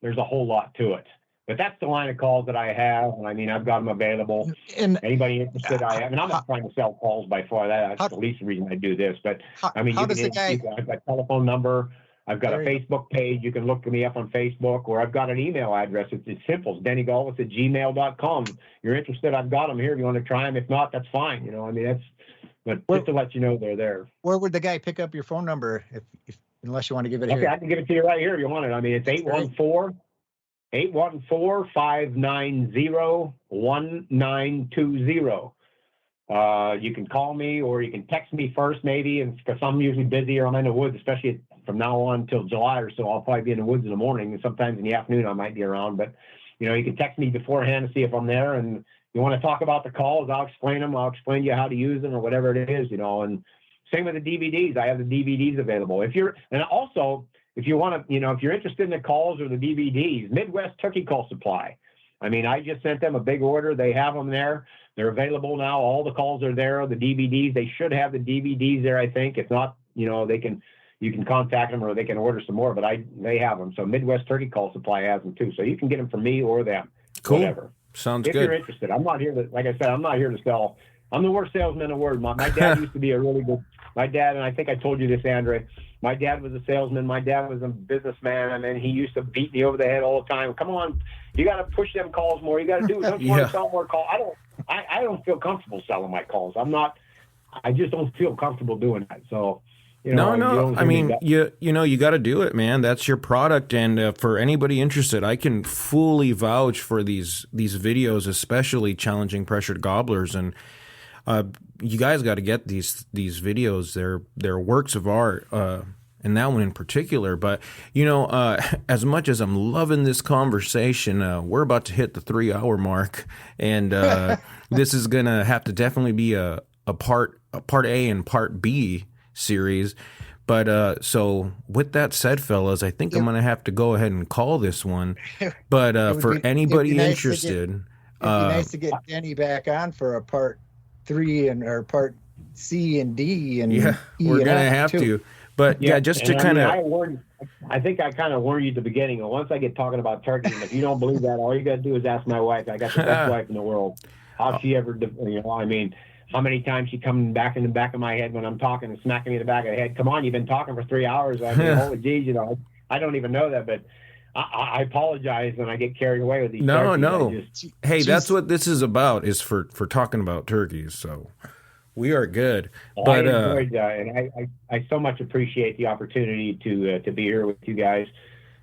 There's a whole lot to it. But that's the line of calls that I have. And I mean, I've got them available. And anybody interested, I have. And I'm not trying to sell calls by far. That's the least reason I do this. But I mean, I've got a telephone number. I've got a Facebook page. You can look me up on Facebook, or I've got an email address. It's simple. It's DennyGulvas@gmail.com. You're interested? I've got them here. If you want to try them, if not, that's fine. I mean, just to let you know they're there. Where would the guy pick up your phone number if unless you want to give it here? Okay, I can give it to you right here if you want it. I mean, it's 814-590-1920. You can call me or you can text me first, maybe, and because I'm usually busy or I'm in the woods, especially from now on until July or so. I'll probably be in the woods in the morning, and sometimes in the afternoon I might be around. But you can text me beforehand to see if I'm there, and you want to talk about the calls, I'll explain them. I'll explain to you how to use them or whatever it is, and same with the DVDs. I have the DVDs available. If you want to, if you're interested in the calls or the DVDs, Midwest Turkey Call Supply. I mean, I just sent them a big order. They have them there. They're available now. All the calls are there. The DVDs, they should have the DVDs there, I think. If not, you can contact them or they can order some more, but they have them. So Midwest Turkey Call Supply has them too. So you can get them from me or them. Cool. Whatever. Sounds if good. If you're interested, I'm not here to, like I said, I'm not here to sell. I'm the worst salesman in the world. My dad used to be a really good, my dad, and I think I told you this, Andre, my dad was a salesman. My dad was a businessman, and then he used to beat me over the head all the time. Come on, you got to push them calls more. You got to do it. Don't you want to sell more calls? I don't feel comfortable selling my calls. I just don't feel comfortable doing that. So, No. I mean, you got to do it, man. That's your product. And for anybody interested, I can fully vouch for these videos, especially challenging pressured gobblers. And you guys got to get these videos. They're works of art, and that one in particular. But, as much as I'm loving this conversation, we're about to hit the 3-hour mark. And this is going to have to definitely be a part A and part B series. But so with that said, fellas, I think I'm going to have to go ahead and call this one. But for anybody interested, it'd be nice to get Denny back on for a part 3 or part C and D and yeah, E we're and gonna F have too. to. But yeah, just to kind of, I think I kind of warned you at the beginning. And once I get talking about turkey, and if you don't believe that, all you got to do is ask my wife. I got the best wife in the world. How she ever, I mean, how many times she comes back in the back of my head when I'm talking and smacking me in the back of the head. Come on, you've been talking for 3 hours. I mean, holy geez, I don't even know that, but I apologize when I get carried away with these. No, turkeys. no. Hey, that's what this is about, is for talking about turkeys. So we are good. But I enjoyed that, and I so much appreciate the opportunity to be here with you guys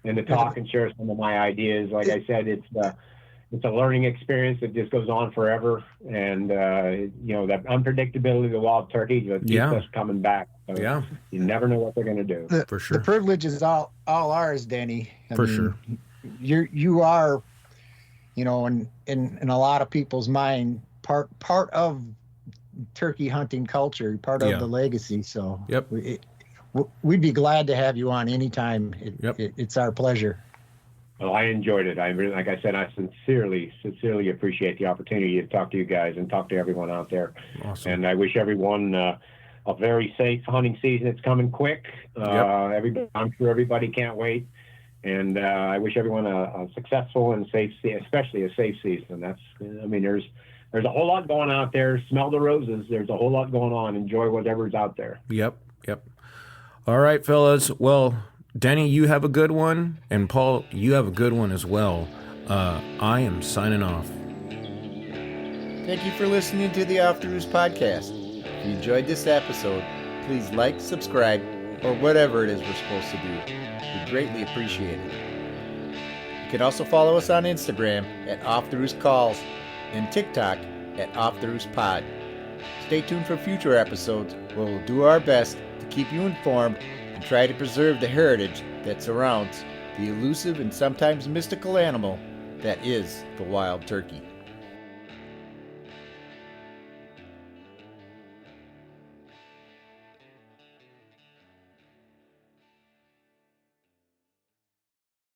and to talk and share some of my ideas. Like I said, it's a learning experience that just goes on forever, and that unpredictability of the wild turkeys that keeps us coming back. So you never know what they're going to do. For sure, the privilege is all ours, Denny. I mean, sure. You are, in a lot of people's mind, part of turkey hunting culture, part of the legacy. So we'd be glad to have you on anytime. It's our pleasure. Well, I enjoyed it. Like I said, I sincerely appreciate the opportunity to talk to you guys and talk to everyone out there. Awesome. And I wish everyone a very safe hunting season. It's coming quick. I'm sure everybody can't wait. And I wish everyone a successful and safe, especially a safe season. There's a whole lot going out there. Smell the roses. There's a whole lot going on. Enjoy whatever's out there. Yep. All right, fellas. Well, Denny, you have a good one. And Paul, you have a good one as well. I am signing off. Thank you for listening to the Off the Roost podcast. If you enjoyed this episode, please like, subscribe, or whatever it is we're supposed to do. We greatly appreciate it. You can also follow us on Instagram at Off the Roost Calls and TikTok at Off the Roost Pod. Stay tuned for future episodes where we'll do our best to keep you informed and try to preserve the heritage that surrounds the elusive and sometimes mystical animal that is the wild turkey.